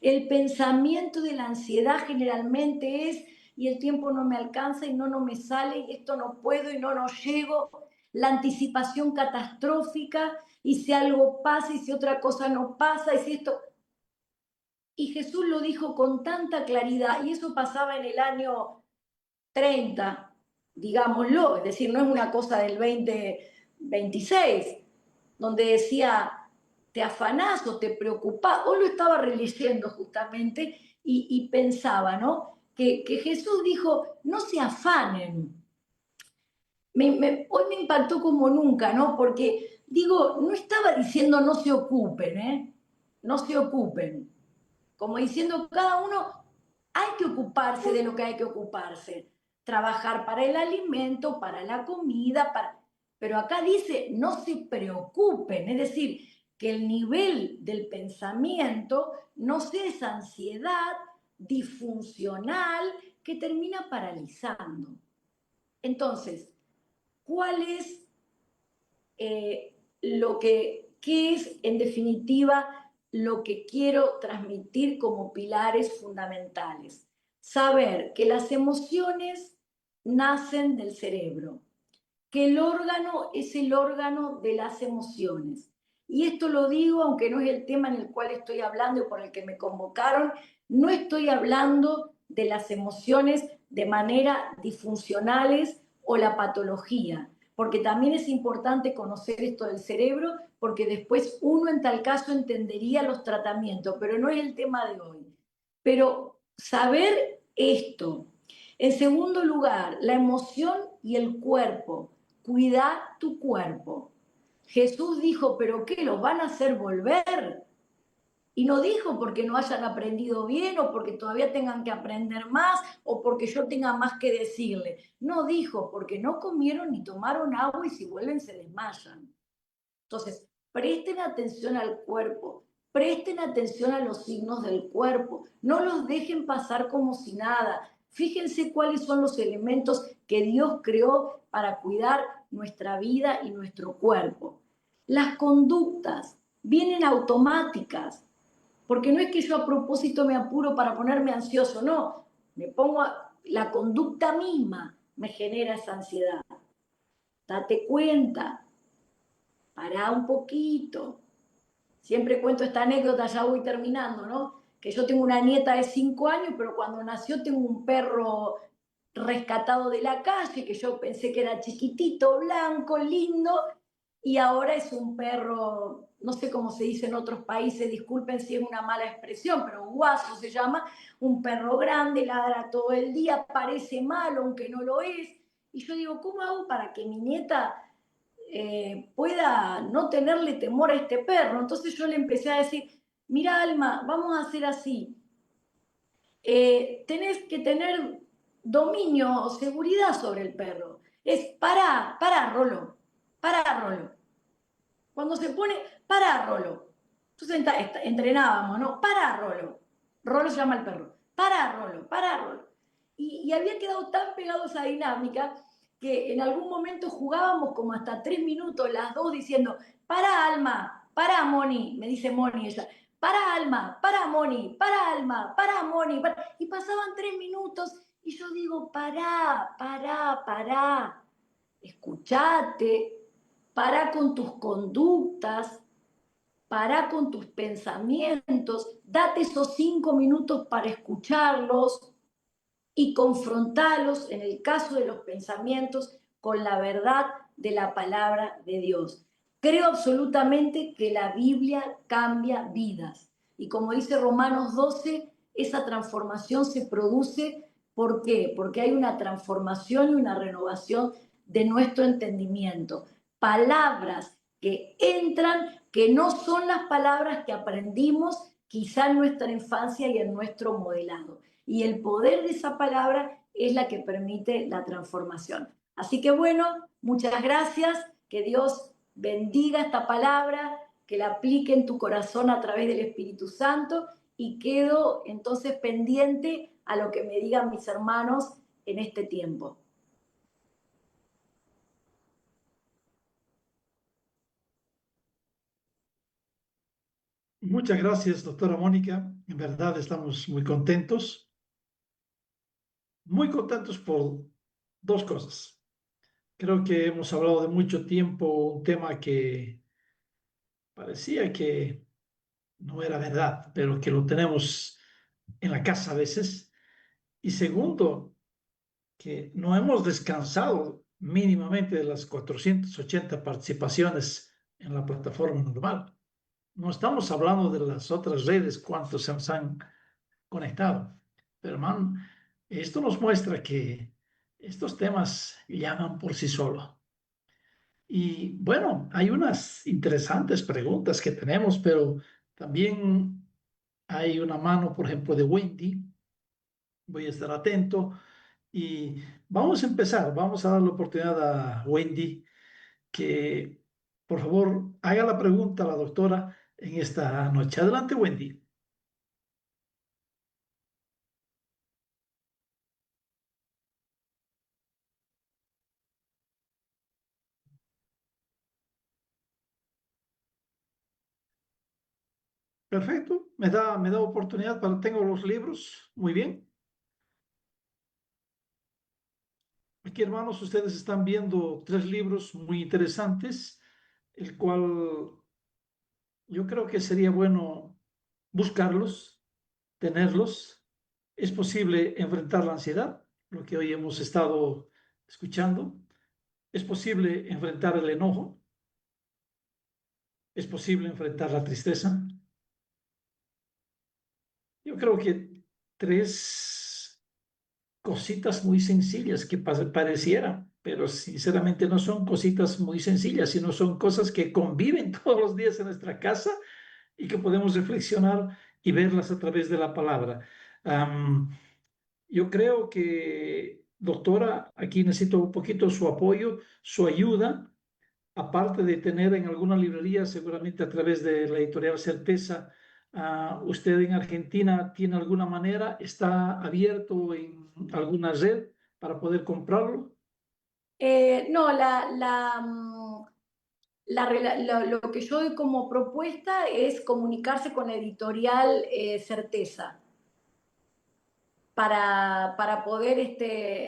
El pensamiento de la ansiedad generalmente es, y el tiempo no me alcanza y no me sale, y esto no puedo y no llego. La anticipación catastrófica, y si algo pasa, y si otra cosa no pasa, y si esto... Y Jesús lo dijo con tanta claridad, y eso pasaba en el año 30, digámoslo, es decir, no es una cosa del 2026, donde decía, te afanás o te preocupás, o lo estaba releyendo justamente y pensaba, ¿no? Que Jesús dijo, no se afanen. Hoy me impactó como nunca, ¿no? Porque digo, no estaba diciendo no se ocupen, ¿eh? No se ocupen. Como diciendo, cada uno hay que ocuparse de lo que hay que ocuparse. Trabajar para el alimento, para la comida, pero acá dice, no se preocupen. Es decir, que el nivel del pensamiento no sea esa ansiedad disfuncional que termina paralizando. Entonces, ¿cuál es qué es en definitiva lo que quiero transmitir como pilares fundamentales? Saber que las emociones nacen del cerebro, que el órgano es el órgano de las emociones. Y esto lo digo, aunque no es el tema en el cual estoy hablando y por el que me convocaron, no estoy hablando de las emociones de manera disfuncionales o la patología, porque también es importante conocer esto del cerebro, porque después uno en tal caso entendería los tratamientos, pero no es el tema de hoy. Pero saber esto. En segundo lugar, la emoción y el cuerpo. Cuida tu cuerpo. Jesús dijo, ¿pero qué? ¿Los van a hacer volver? Y no dijo porque no hayan aprendido bien o porque todavía tengan que aprender más o porque yo tenga más que decirle. No dijo porque no comieron ni tomaron agua y si vuelven se desmayan. Entonces, presten atención al cuerpo, presten atención a los signos del cuerpo, no los dejen pasar como si nada. Fíjense cuáles son los elementos que Dios creó para cuidar nuestra vida y nuestro cuerpo. Las conductas vienen automáticas, porque no es que yo a propósito me apuro para ponerme ansioso, no, la conducta misma me genera esa ansiedad. Date cuenta, pará un poquito. Siempre cuento esta anécdota, ya voy terminando, ¿no? Que yo tengo una nieta de 5 años, pero cuando nació tengo un perro rescatado de la calle, que yo pensé que era chiquitito, blanco, lindo, y ahora es un perro, no sé cómo se dice en otros países, disculpen si es una mala expresión, pero guaso se llama, un perro grande, ladra todo el día, parece malo, aunque no lo es. Y yo digo, ¿cómo hago para que mi nieta pueda no tenerle temor a este perro? Entonces yo le empecé a decir, mira Alma, vamos a hacer así, tenés que tener dominio o seguridad sobre el perro. Es para Rolo, para Rolo. Cuando se pone, para Rolo. Entonces entrenábamos, ¿no? Para Rolo. Rolo se llama el perro. Para Rolo, para Rolo. Y había quedado tan pegado a esa dinámica que en algún momento jugábamos como hasta 3 minutos las dos diciendo, para Alma, para Moni, me dice Moni ella, para Alma, para Moni, para Alma, para Moni, y pasaban 3 minutos y yo digo, pará, escuchate, pará con tus conductas, pará con tus pensamientos, date esos 5 minutos para escucharlos y confrontarlos, en el caso de los pensamientos, con la verdad de la palabra de Dios. Creo absolutamente que la Biblia cambia vidas. Y como dice Romanos 12, esa transformación se produce, ¿por qué? Porque hay una transformación y una renovación de nuestro entendimiento. Palabras que entran, que no son las palabras que aprendimos quizá en nuestra infancia y en nuestro modelado. Y el poder de esa palabra es la que permite la transformación. Así que bueno, muchas gracias, que Dios bendiga esta palabra, que la aplique en tu corazón a través del Espíritu Santo, y quedo entonces pendiente a lo que me digan mis hermanos en este tiempo. Muchas gracias, doctora Mónica. En verdad estamos muy contentos por dos cosas. Creo que hemos hablado de mucho tiempo un tema que parecía que no era verdad, pero que lo tenemos en la casa a veces. Y segundo, que no hemos descansado mínimamente de las 480 participaciones en la plataforma normal. No estamos hablando de las otras redes, cuántos se nos han conectado. Pero, hermano, esto nos muestra que estos temas llaman por sí solos. Y bueno, hay unas interesantes preguntas que tenemos, pero también hay una mano, por ejemplo, de Wendy. Voy a estar atento y vamos a empezar. Vamos a dar la oportunidad a Wendy que, por favor, haga la pregunta a la doctora en esta noche. Adelante, Wendy. Perfecto, me da oportunidad para, tengo los libros, muy bien. Aquí, hermanos, ustedes están viendo 3 libros muy interesantes, el cual yo creo que sería bueno buscarlos, tenerlos. Es posible enfrentar la ansiedad, lo que hoy hemos estado escuchando. Es posible enfrentar el enojo. Es posible enfrentar la tristeza. Yo creo que 3 cositas muy sencillas que parecieran, pero sinceramente no son cositas muy sencillas, sino son cosas que conviven todos los días en nuestra casa y que podemos reflexionar y verlas a través de la palabra. Yo creo que, doctora, aquí necesito un poquito su apoyo, su ayuda, aparte de tener en alguna librería, seguramente a través de la editorial Certeza. ¿Usted en Argentina tiene alguna manera, está abierto en alguna red para poder comprarlo? No, lo que yo doy como propuesta es comunicarse con Editorial Certeza para poder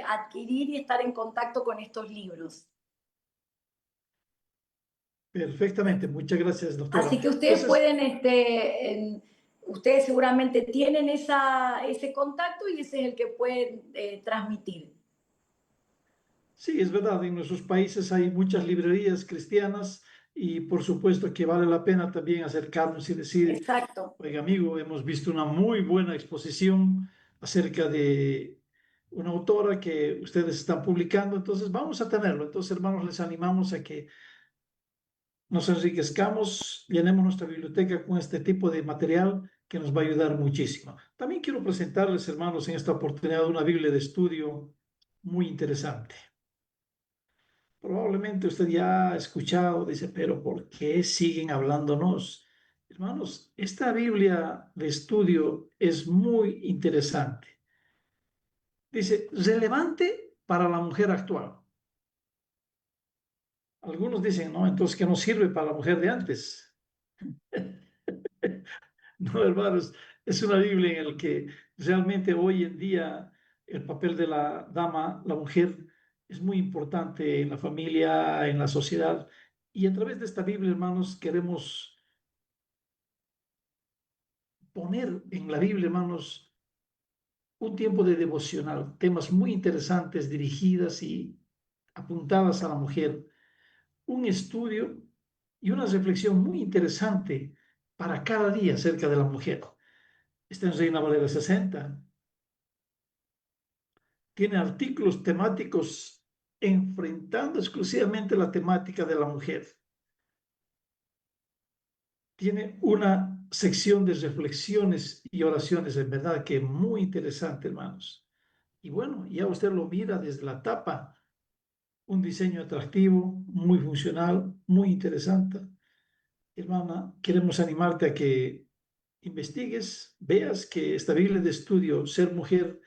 adquirir y estar en contacto con estos libros. Perfectamente, muchas gracias, doctora. Así que ustedes Entonces, pueden, ustedes seguramente tienen ese contacto y ese es el que pueden transmitir. sí, es verdad, en nuestros países hay muchas librerías cristianas y por supuesto que vale la pena también acercarnos y decir, Exacto. oiga amigo, hemos visto una muy buena exposición acerca de una autora que ustedes están publicando, entonces vamos a tenerlo. Entonces, hermanos, les animamos a que nos enriquezcamos, llenemos nuestra biblioteca con este tipo de material que nos va a ayudar muchísimo. También quiero presentarles, hermanos, en esta oportunidad una Biblia de estudio muy interesante. Probablemente usted ya ha escuchado, dice, pero ¿por qué siguen hablándonos? Hermanos, esta Biblia de estudio es muy interesante. Dice, relevante para la mujer actual. Algunos dicen, no, entonces que no sirve para la mujer de antes. No, hermanos, es una Biblia en la que realmente hoy en día el papel de la dama, la mujer, es muy importante en la familia, en la sociedad. Y a través de esta Biblia, hermanos, queremos poner en la Biblia, hermanos, un tiempo de devocional, temas muy interesantes dirigidas y apuntadas a la mujer, un estudio y una reflexión muy interesante para cada día acerca de la mujer. Está en Reina Valera 60. Tiene artículos temáticos enfrentando exclusivamente la temática de la mujer. Tiene una sección de reflexiones y oraciones, en verdad que muy interesante, hermanos. Y bueno, ya usted lo mira desde la tapa, un diseño atractivo, muy funcional, muy interesante. Hermana, queremos animarte a que investigues, veas que esta Biblia de estudio, Ser Mujer,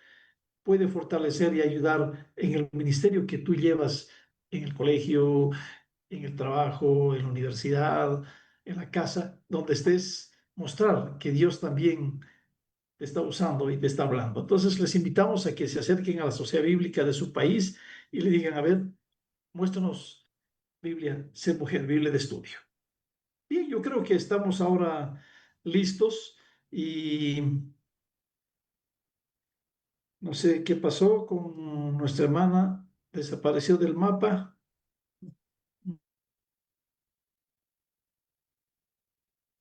puede fortalecer y ayudar en el ministerio que tú llevas en el colegio, en el trabajo, en la universidad, en la casa, donde estés. mostrar que Dios también te está usando y te está hablando. Entonces les invitamos a que se acerquen a la Sociedad Bíblica de su país y le digan, a ver, muéstranos Biblia, ser mujer, Biblia de estudio. Bien, yo creo que estamos ahora listos y no sé qué pasó con nuestra hermana, desapareció del mapa.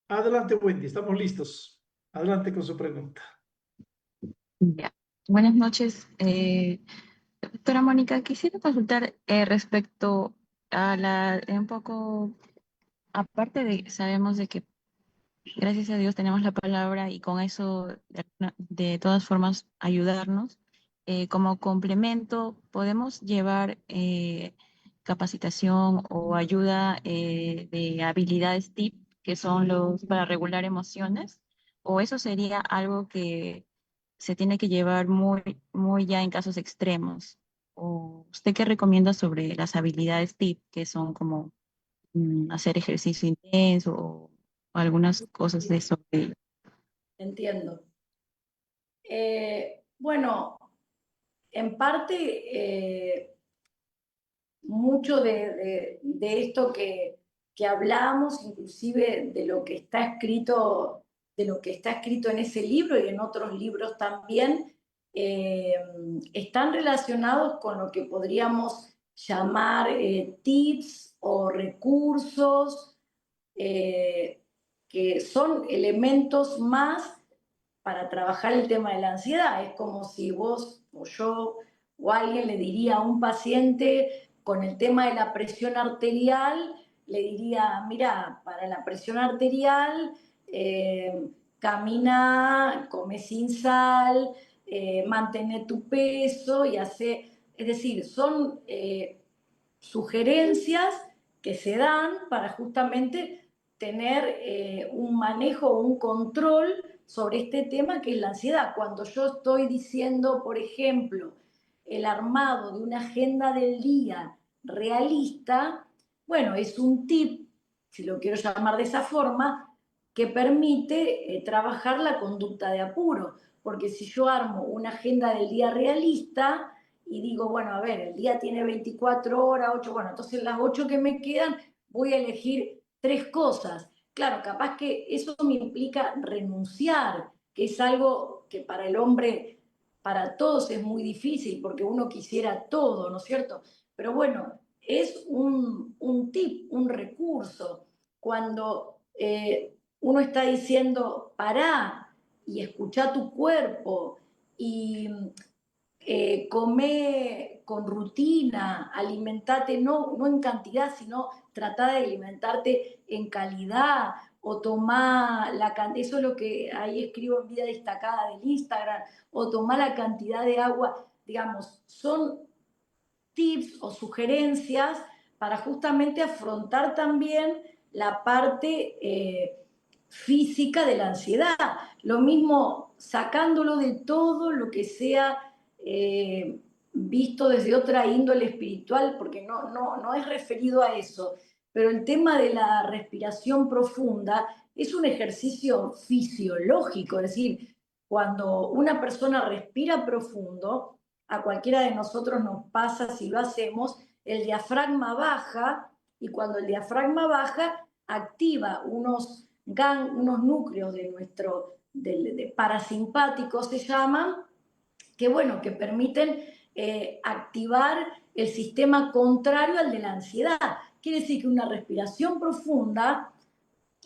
Adelante, Wendy, estamos listos. Adelante con su pregunta. Ya. Buenas noches, doctora Mónica. Quisiera consultar respecto a un poco, aparte de, sabemos de que gracias a Dios tenemos la palabra y con eso de todas formas ayudarnos. Como complemento, podemos llevar capacitación o ayuda de habilidades TIP, que son los para regular emociones, o eso sería algo que se tiene que llevar muy ya en casos extremos. ¿O usted qué recomienda sobre las habilidades TIP, que son como hacer ejercicio intenso o algunas cosas de eso? Entiendo. Bueno, en parte, mucho de esto que hablamos, inclusive de lo que está escrito, de lo que está escrito en ese libro y en otros libros también, están relacionados con lo que podríamos llamar tips o recursos, que son elementos más para trabajar el tema de la ansiedad. Es como si vos o yo o alguien le diría a un paciente con el tema de la presión arterial, le diría, mira, para la presión arterial, camina, come sin sal, mantén tu peso y hace, es decir, son sugerencias que se dan para justamente tener un manejo, un control sobre este tema que es la ansiedad. Cuando yo estoy diciendo, por ejemplo, el armado de una agenda del día realista, bueno, es un tip, si lo quiero llamar de esa forma, que permite trabajar la conducta de apuro. Porque si yo armo una agenda del día realista y digo, bueno, a ver, el día tiene 24 horas, 8, bueno, entonces las 8 que me quedan voy a elegir 3 cosas. Claro, capaz que eso me implica renunciar, que es algo que para el hombre, para todos es muy difícil, porque uno quisiera todo, ¿no es cierto? Pero bueno, es un tip, un recurso. Cuando uno está diciendo, pará y escuchá tu cuerpo y come con rutina, alimentate no en cantidad, sino trata de alimentarte en calidad o tomar la cantidad, eso es lo que ahí escribo en vida destacada del Instagram, o tomar la cantidad de agua, digamos, son tips o sugerencias para justamente afrontar también la parte física de la ansiedad. Lo mismo sacándolo de todo lo que sea visto desde otra índole espiritual, porque no es referido a eso, pero el tema de la respiración profunda es un ejercicio fisiológico, es decir, cuando una persona respira profundo, a cualquiera de nosotros nos pasa si lo hacemos, el diafragma baja y cuando el diafragma baja activa unos núcleos de nuestro de parasimpáticos se llaman, que bueno, que permiten activar el sistema contrario al de la ansiedad. Quiere decir que una respiración profunda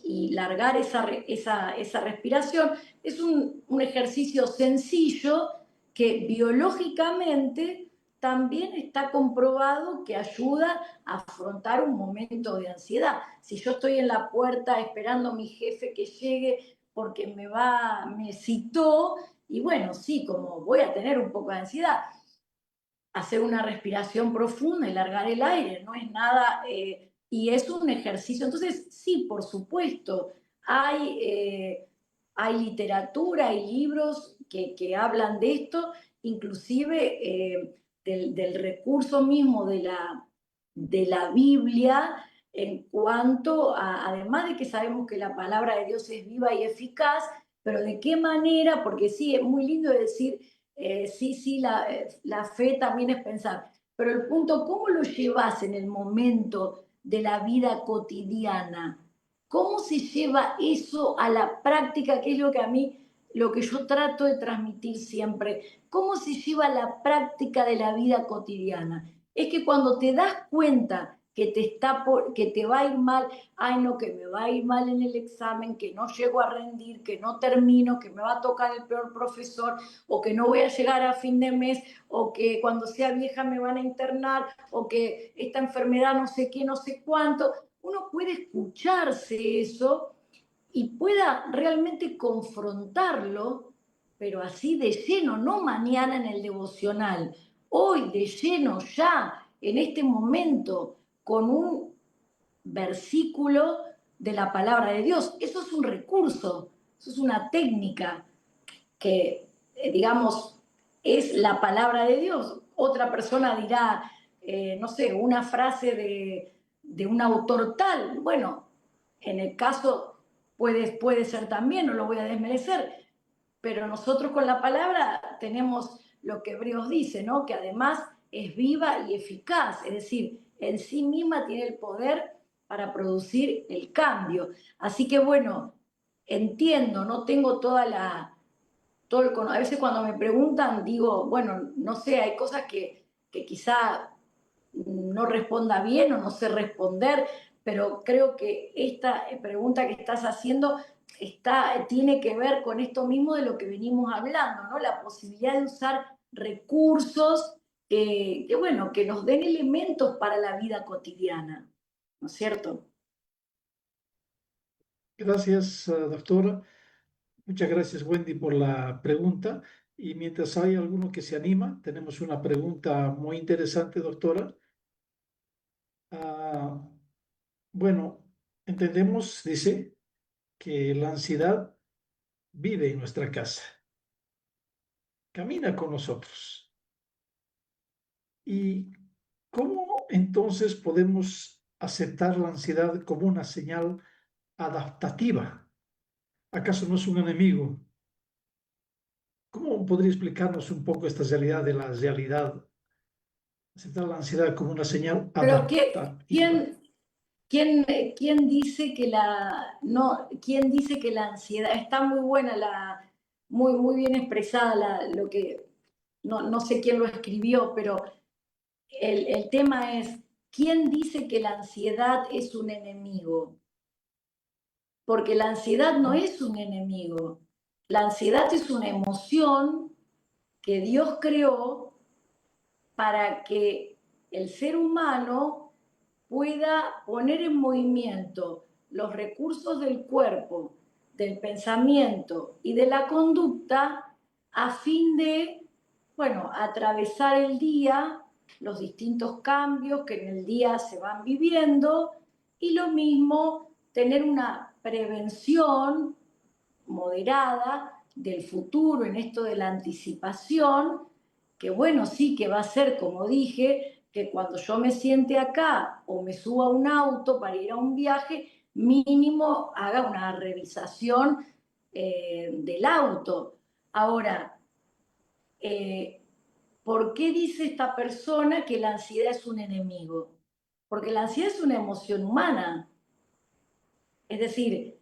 y largar esa respiración es un ejercicio sencillo que biológicamente también está comprobado que ayuda a afrontar un momento de ansiedad. Si yo estoy en la puerta esperando a mi jefe que llegue porque me citó, y bueno, sí, como voy a tener un poco de ansiedad, hacer una respiración profunda y largar el aire, no es nada, y es un ejercicio. Entonces, sí, por supuesto, hay literatura, hay libros que hablan de esto, inclusive del recurso mismo de la Biblia, en cuanto a, además de que sabemos que la palabra de Dios es viva y eficaz, pero de qué manera, porque sí, es muy lindo decir, sí, la fe también es pensar, pero el punto, ¿cómo lo llevas en el momento de la vida cotidiana? ¿Cómo se lleva eso a la práctica? Que es lo que a mí, lo que yo trato de transmitir siempre. ¿Cómo se lleva a la práctica de la vida cotidiana? Es que cuando te das cuenta que te va a ir mal, ay no, que me va a ir mal en el examen, que no llego a rendir, que no termino, que me va a tocar el peor profesor, o que no voy a llegar a fin de mes, o que cuando sea vieja me van a internar, o que esta enfermedad no sé qué, no sé cuánto. Uno puede escucharse eso y pueda realmente confrontarlo, pero así de lleno, no mañana en el devocional, hoy de lleno ya, en este momento, con un versículo de la palabra de Dios. Eso es un recurso, eso es una técnica que, digamos, es la palabra de Dios. Otra persona dirá, no sé, una frase de un autor tal. Bueno, en el caso puede ser también, no lo voy a desmerecer, pero nosotros con la palabra tenemos lo que Hebreos dice, ¿no? Que además es viva y eficaz, es decir, en sí misma tiene el poder para producir el cambio. Así que bueno, entiendo, no tengo toda la, a veces cuando me preguntan digo, bueno, no sé, hay cosas que quizá no responda bien o no sé responder, pero creo que esta pregunta que estás haciendo tiene que ver con esto mismo de lo que venimos hablando, ¿no? La posibilidad de usar recursos bueno, que nos den elementos para la vida cotidiana, ¿no es cierto? Gracias, doctora. Muchas gracias, Wendy, por la pregunta. Y mientras hay alguno que se anima, tenemos una pregunta muy interesante, doctora. Ah, bueno, entendemos, dice, que la ansiedad vive en nuestra casa, camina con nosotros. ¿Y cómo entonces podemos aceptar la ansiedad como una señal adaptativa? ¿Acaso no es un enemigo? ¿Cómo podría explicarnos un poco esta realidad de la realidad? Aceptar la ansiedad como una señal Pero adaptativa. ¿quién dice que no, quién dice que la ansiedad, está muy buena muy bien expresada lo que, no sé quién lo escribió, pero el tema es, ¿quién dice que la ansiedad es un enemigo? Porque la ansiedad no es un enemigo. La ansiedad es una emoción que Dios creó para que el ser humano pueda poner en movimiento los recursos del cuerpo, del pensamiento y de la conducta a fin de, bueno, atravesar el día, los distintos cambios que en el día se van viviendo y lo mismo tener una prevención moderada del futuro en esto de la anticipación, que bueno, sí, que va a ser, como dije, que cuando yo me siente acá o me suba a un auto para ir a un viaje, mínimo haga una revisación del auto. Ahora, eh, ¿por qué dice esta persona que la ansiedad es un enemigo? Porque la ansiedad es una emoción humana. Es decir,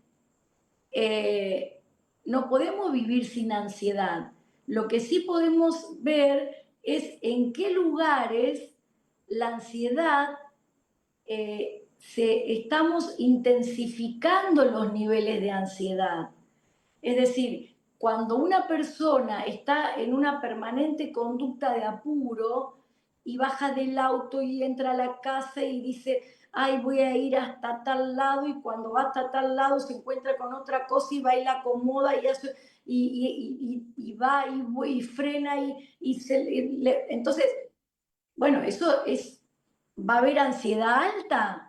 eh, no podemos vivir sin ansiedad. Lo que sí podemos ver es en qué lugares la ansiedad estamos intensificando los niveles de ansiedad. Es decir, cuando una persona está en una permanente conducta de apuro y baja del auto y entra a la casa y dice, ay, voy a ir hasta tal lado, y cuando va hasta tal lado se encuentra con otra cosa y va y la acomoda y, hace, y va y frena entonces, bueno, ¿va a haber ansiedad alta?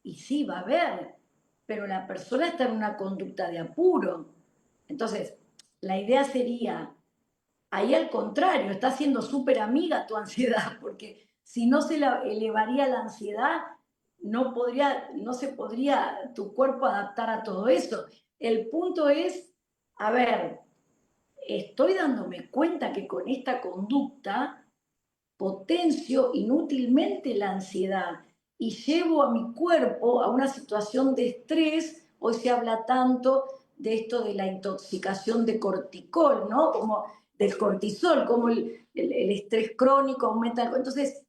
Y sí, va a haber, pero la persona está en una conducta de apuro. Entonces, la idea sería, ahí al contrario, está siendo súper amiga tu ansiedad, porque si no se la elevaría la ansiedad, no se podría tu cuerpo adaptar a todo eso. El punto es, a ver, estoy dándome cuenta que con esta conducta potencio inútilmente la ansiedad y llevo a mi cuerpo a una situación de estrés. Hoy se habla tanto de esto de la intoxicación de corticol, ¿no? Como del cortisol, como el estrés crónico aumenta. Entonces,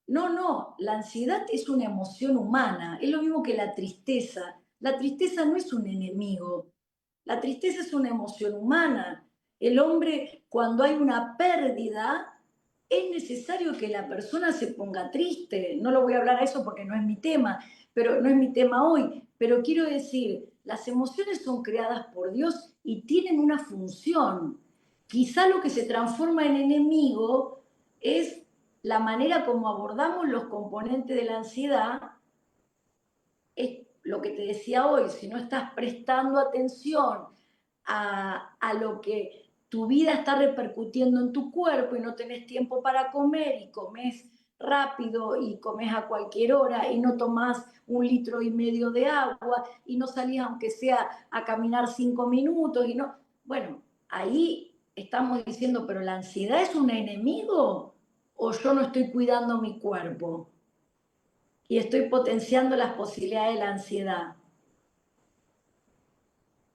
no, la ansiedad es una emoción humana, es lo mismo que la tristeza. La tristeza no es un enemigo, la tristeza es una emoción humana. El hombre, cuando hay una pérdida, es necesario que la persona se ponga triste. No lo voy a hablar a eso porque no es mi tema, pero no es mi tema hoy. Pero quiero decir, las emociones son creadas por Dios y tienen una función. Quizá lo que se transforma en enemigo es la manera como abordamos los componentes de la ansiedad. Es lo que te decía hoy, si no estás prestando atención a lo que tu vida está repercutiendo en tu cuerpo y no tenés tiempo para comer y comes rápido y comes a cualquier hora y no tomás 1,5 litros de agua y no salís aunque sea a caminar 5 minutos y no, bueno, ahí estamos diciendo, pero la ansiedad es un enemigo o yo no estoy cuidando mi cuerpo y estoy potenciando las posibilidades de la ansiedad.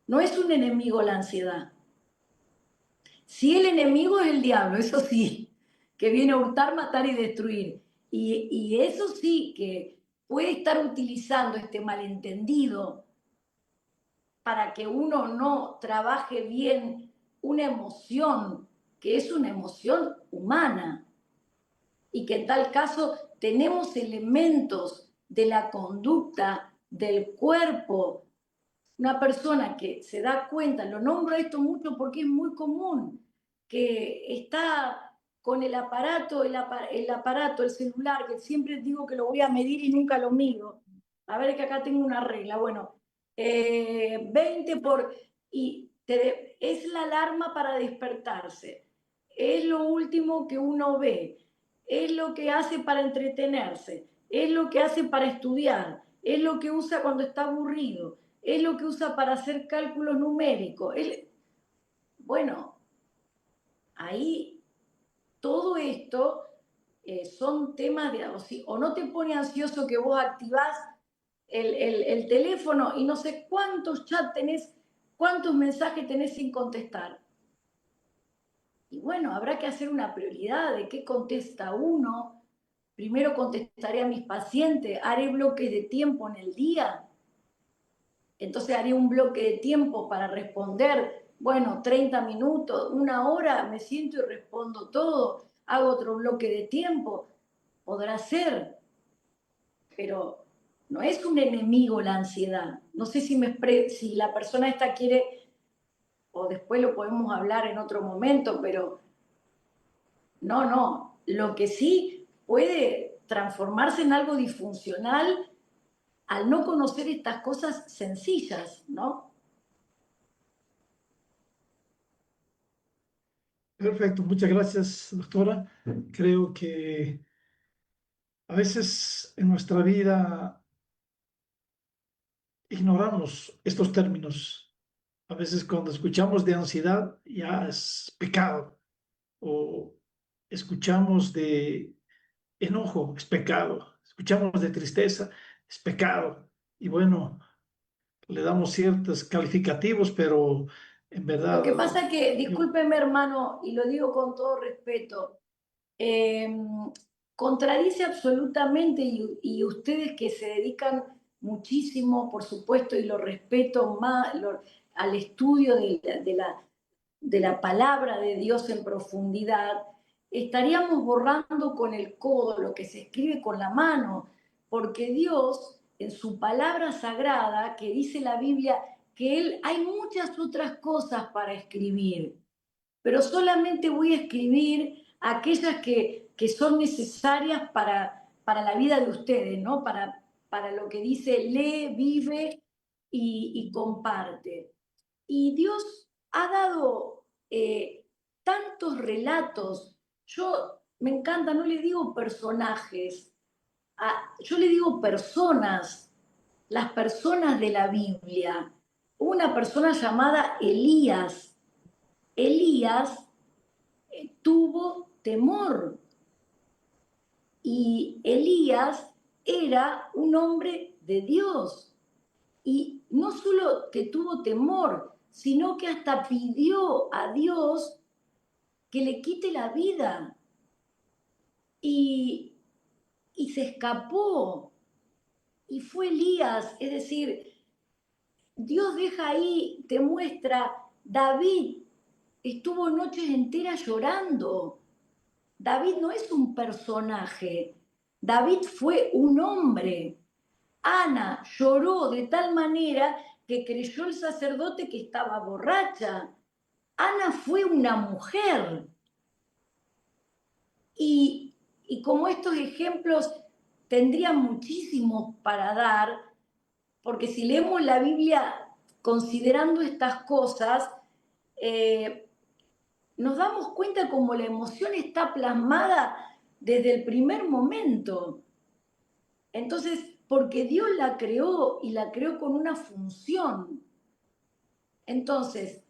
No es un enemigo la ansiedad. Sí, el enemigo es el diablo, eso sí, que viene a hurtar, matar y destruir. Y eso sí, que puede estar utilizando este malentendido para que uno no trabaje bien una emoción, que es una emoción humana, y que en tal caso tenemos elementos de la conducta del cuerpo. Una persona que se da cuenta, lo nombro esto mucho porque es muy común, que está con el aparato, el celular, que siempre digo que lo voy a medir y nunca lo mido. A ver que acá tengo una regla, bueno, 20 por... y es la alarma para despertarse, es lo último que uno ve, es lo que hace para entretenerse, es lo que hace para estudiar, es lo que usa cuando está aburrido, es lo que usa para hacer cálculos numéricos. Bueno, ahí todo esto son temas de, o no te pone ansioso que vos activás el teléfono y no sé cuántos chats tenés, cuántos mensajes tenés sin contestar. Y bueno, habrá que hacer una prioridad de qué contesta uno. Primero contestaré a mis pacientes, haré bloques de tiempo en el día. Entonces haré un bloque de tiempo para responder, bueno, 30 minutos, 1 hora, me siento y respondo todo, hago otro bloque de tiempo, podrá ser, pero no es un enemigo la ansiedad. No sé si la persona esta quiere, o después lo podemos hablar en otro momento, pero no, lo que sí puede transformarse en algo disfuncional al no conocer estas cosas sencillas, ¿no? Perfecto, muchas gracias, doctora. Creo que a veces en nuestra vida ignoramos estos términos. A veces cuando escuchamos de ansiedad ya es pecado, o escuchamos de enojo, es pecado, escuchamos de tristeza, es pecado. Y bueno, le damos ciertos calificativos, pero en Lo verdad, que pasa que, yo- discúlpeme hermano, y lo digo con todo respeto, eh, contradice absolutamente y ustedes que se dedican muchísimo, por supuesto, y lo respeto más, al estudio de la palabra de Dios en profundidad, estaríamos borrando con el codo lo que se escribe con la mano, porque Dios, en su palabra sagrada, que dice la Biblia, que Él hay muchas otras cosas para escribir, pero solamente voy a escribir aquellas que son necesarias para la vida de ustedes, ¿no? Para lo que dice lee, vive y comparte. Y Dios ha dado tantos relatos. Yo me encanta, no le digo personajes, yo le digo personas, las personas de la Biblia. Una persona llamada Elías. Elías tuvo temor y Elías era un hombre de Dios. Y no solo que tuvo temor, sino que hasta pidió a Dios que le quite la vida. Y, y se escapó. Y fue Elías, es decir, Dios deja ahí, te muestra, David estuvo noches enteras llorando. David no es un personaje, David fue un hombre. Ana lloró de tal manera que creyó el sacerdote que estaba borracha. Ana fue una mujer. Y como estos ejemplos tendría muchísimos para dar, porque si leemos la Biblia considerando estas cosas, nos damos cuenta cómo la emoción está plasmada desde el primer momento. Entonces, porque Dios la creó y la creó con una función. Entonces,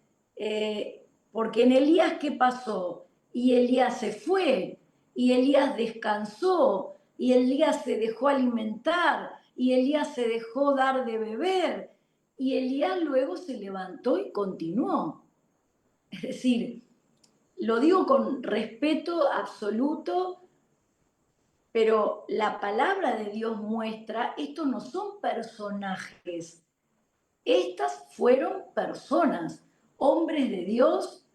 porque en Elías, ¿qué pasó? Y Elías se fue, y Elías descansó, y Elías se dejó alimentar, y Elías se dejó dar de beber, y Elías luego se levantó y continuó. Es decir, lo digo con respeto absoluto, pero la palabra de Dios muestra, estos no son personajes, estas fueron personas, hombres de Dios,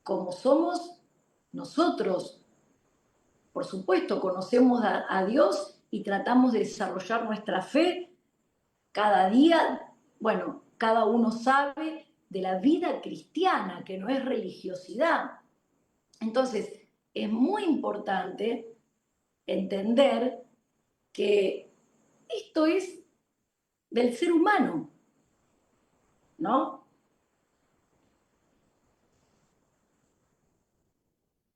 como somos nosotros. Por supuesto, conocemos a Dios y tratamos de desarrollar nuestra fe cada día. Bueno, cada uno sabe de la vida cristiana, que no es religiosidad. Entonces, es muy importante entender que esto es del ser humano, ¿no?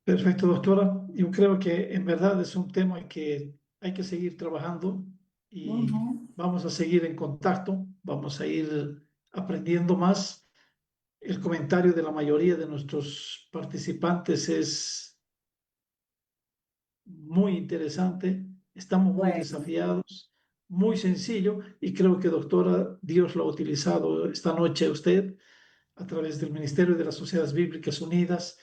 Perfecto, doctora. Yo creo que en verdad es un tema que hay que seguir trabajando y Uh-huh. vamos a seguir en contacto, vamos a ir aprendiendo más. El comentario de la mayoría de nuestros participantes es muy interesante, estamos muy Bueno, desafiados, muy sencillo y creo que, doctora, Dios lo ha utilizado esta noche a usted a través del Ministerio de las Sociedades Bíblicas Unidas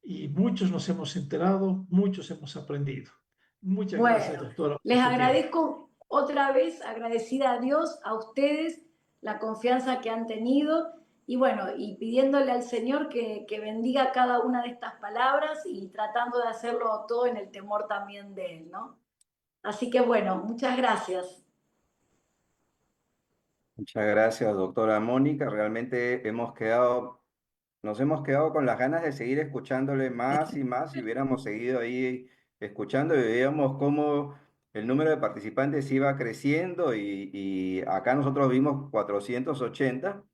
y muchos nos hemos enterado, muchos hemos aprendido. Muchas gracias, bueno, doctora, por les su tiempo. agradezco otra vez, agradecida a Dios, a ustedes, la confianza que han tenido y bueno, y pidiéndole al Señor que bendiga cada una de estas palabras y tratando de hacerlo todo en el temor también de Él, ¿no? Así que bueno, muchas gracias. Muchas gracias, doctora Mónica. Realmente nos hemos quedado con las ganas de seguir escuchándole más y más. Si hubiéramos seguido ahí escuchando y veíamos cómo el número de participantes iba creciendo y acá nosotros vimos 480,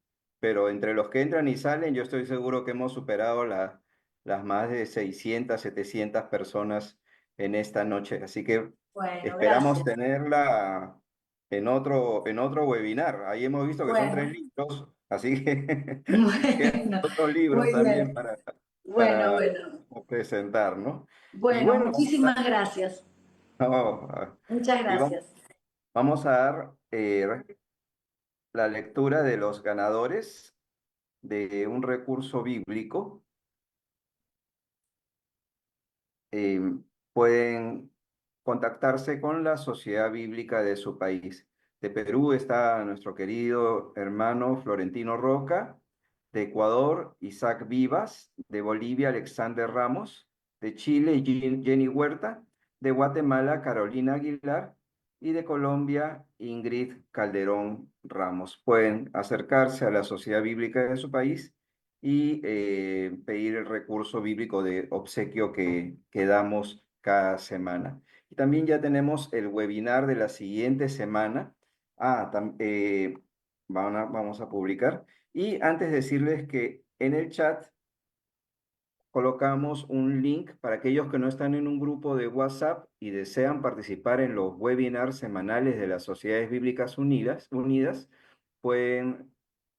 pero entre los que entran y salen, yo estoy seguro que hemos superado las más de 600, 700 personas en esta noche. Así que Bueno, esperamos gracias. tenerla en otro webinar. Ahí hemos visto que son tres Bueno, libros, así que quedan bueno, otros libros muy también bien. Bueno, para bueno. presentar, ¿no? Y Bueno, bueno, muchísimas gracias. no, Muchas y gracias. vamos a dar la lectura de los ganadores de un recurso bíblico. eh, Pueden contactarse con la sociedad bíblica de su país. De Perú está nuestro querido hermano Florentino Roca, de Ecuador Isaac Vivas, de Bolivia Alexander Ramos, de Chile Jenny Huerta, de Guatemala Carolina Aguilar y de Colombia Ingrid Calderón Ramos. Pueden acercarse a la sociedad bíblica de su país y pedir el recurso bíblico de obsequio que damos cada semana. Y también ya tenemos el webinar de la siguiente semana. Vamos a publicar. Y antes decirles que en el chat colocamos un link para aquellos que no están en un grupo de WhatsApp y desean participar en los webinars semanales de las Sociedades Bíblicas Unidas, pueden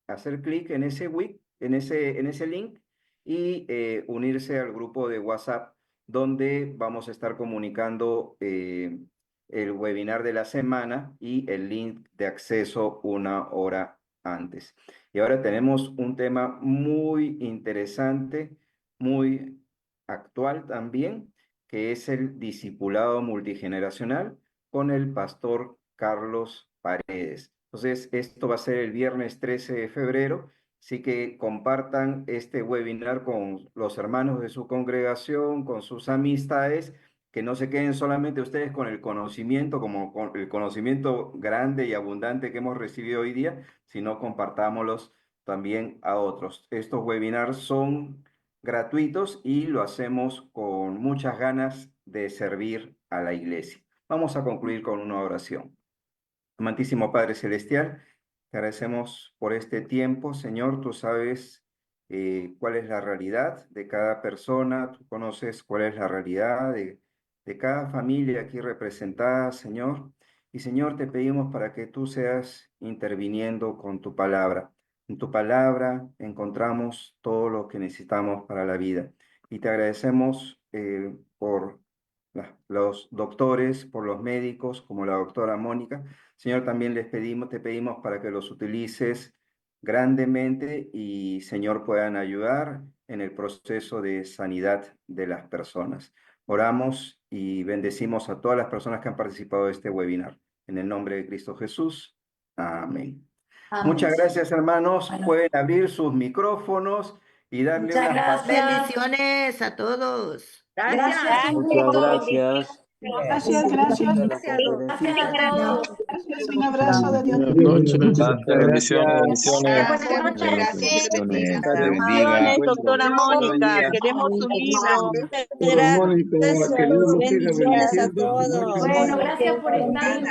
hacer clic en ese link y unirse al grupo de WhatsApp donde vamos a estar comunicando el webinar de la semana y el link de acceso 1 hora antes. Y ahora tenemos un tema muy interesante, muy actual también, que es el discipulado multigeneracional con el pastor Carlos Paredes. Entonces, esto va a ser el viernes 13 de febrero, así que compartan este webinar con los hermanos de su congregación, con sus amistades, que no se queden solamente ustedes con el conocimiento, como con el conocimiento grande y abundante que hemos recibido hoy día, sino compartámoslos también a otros. Estos webinars son gratuitos y lo hacemos con muchas ganas de servir a la iglesia. Vamos a concluir con una oración. Amantísimo Padre Celestial, te agradecemos por este tiempo, Señor. Tú sabes cuál es la realidad de cada persona, tú conoces cuál es la realidad de cada familia aquí representada, Señor. Y Señor, te pedimos para que tú seas interviniendo con tu palabra. En tu palabra encontramos todo lo que necesitamos para la vida. Y te agradecemos por los doctores, por los médicos, como la doctora Mónica. Señor, también te pedimos para que los utilices grandemente y, Señor, puedan ayudar en el proceso de sanidad de las personas. Oramos y bendecimos a todas las personas que han participado de este webinar. En el nombre de Cristo Jesús. Amén. Amén. Muchas gracias, hermanos. Bueno. Pueden abrir sus micrófonos y darle Muchas unas gracias. Bendiciones a todos. Gracias. Muchas gracias. Gracias, gracias. Gracias. Un abrazo de Dios. Buenas noches. Bendiciones. Buenas noches. Bendiciones. Te Te bendiga. bendiga. Doctora Mónica, queremos un libro. Mónica, que Dios lo siga Bendiciones a bendiciendo. todos. Bueno, gracias por estar.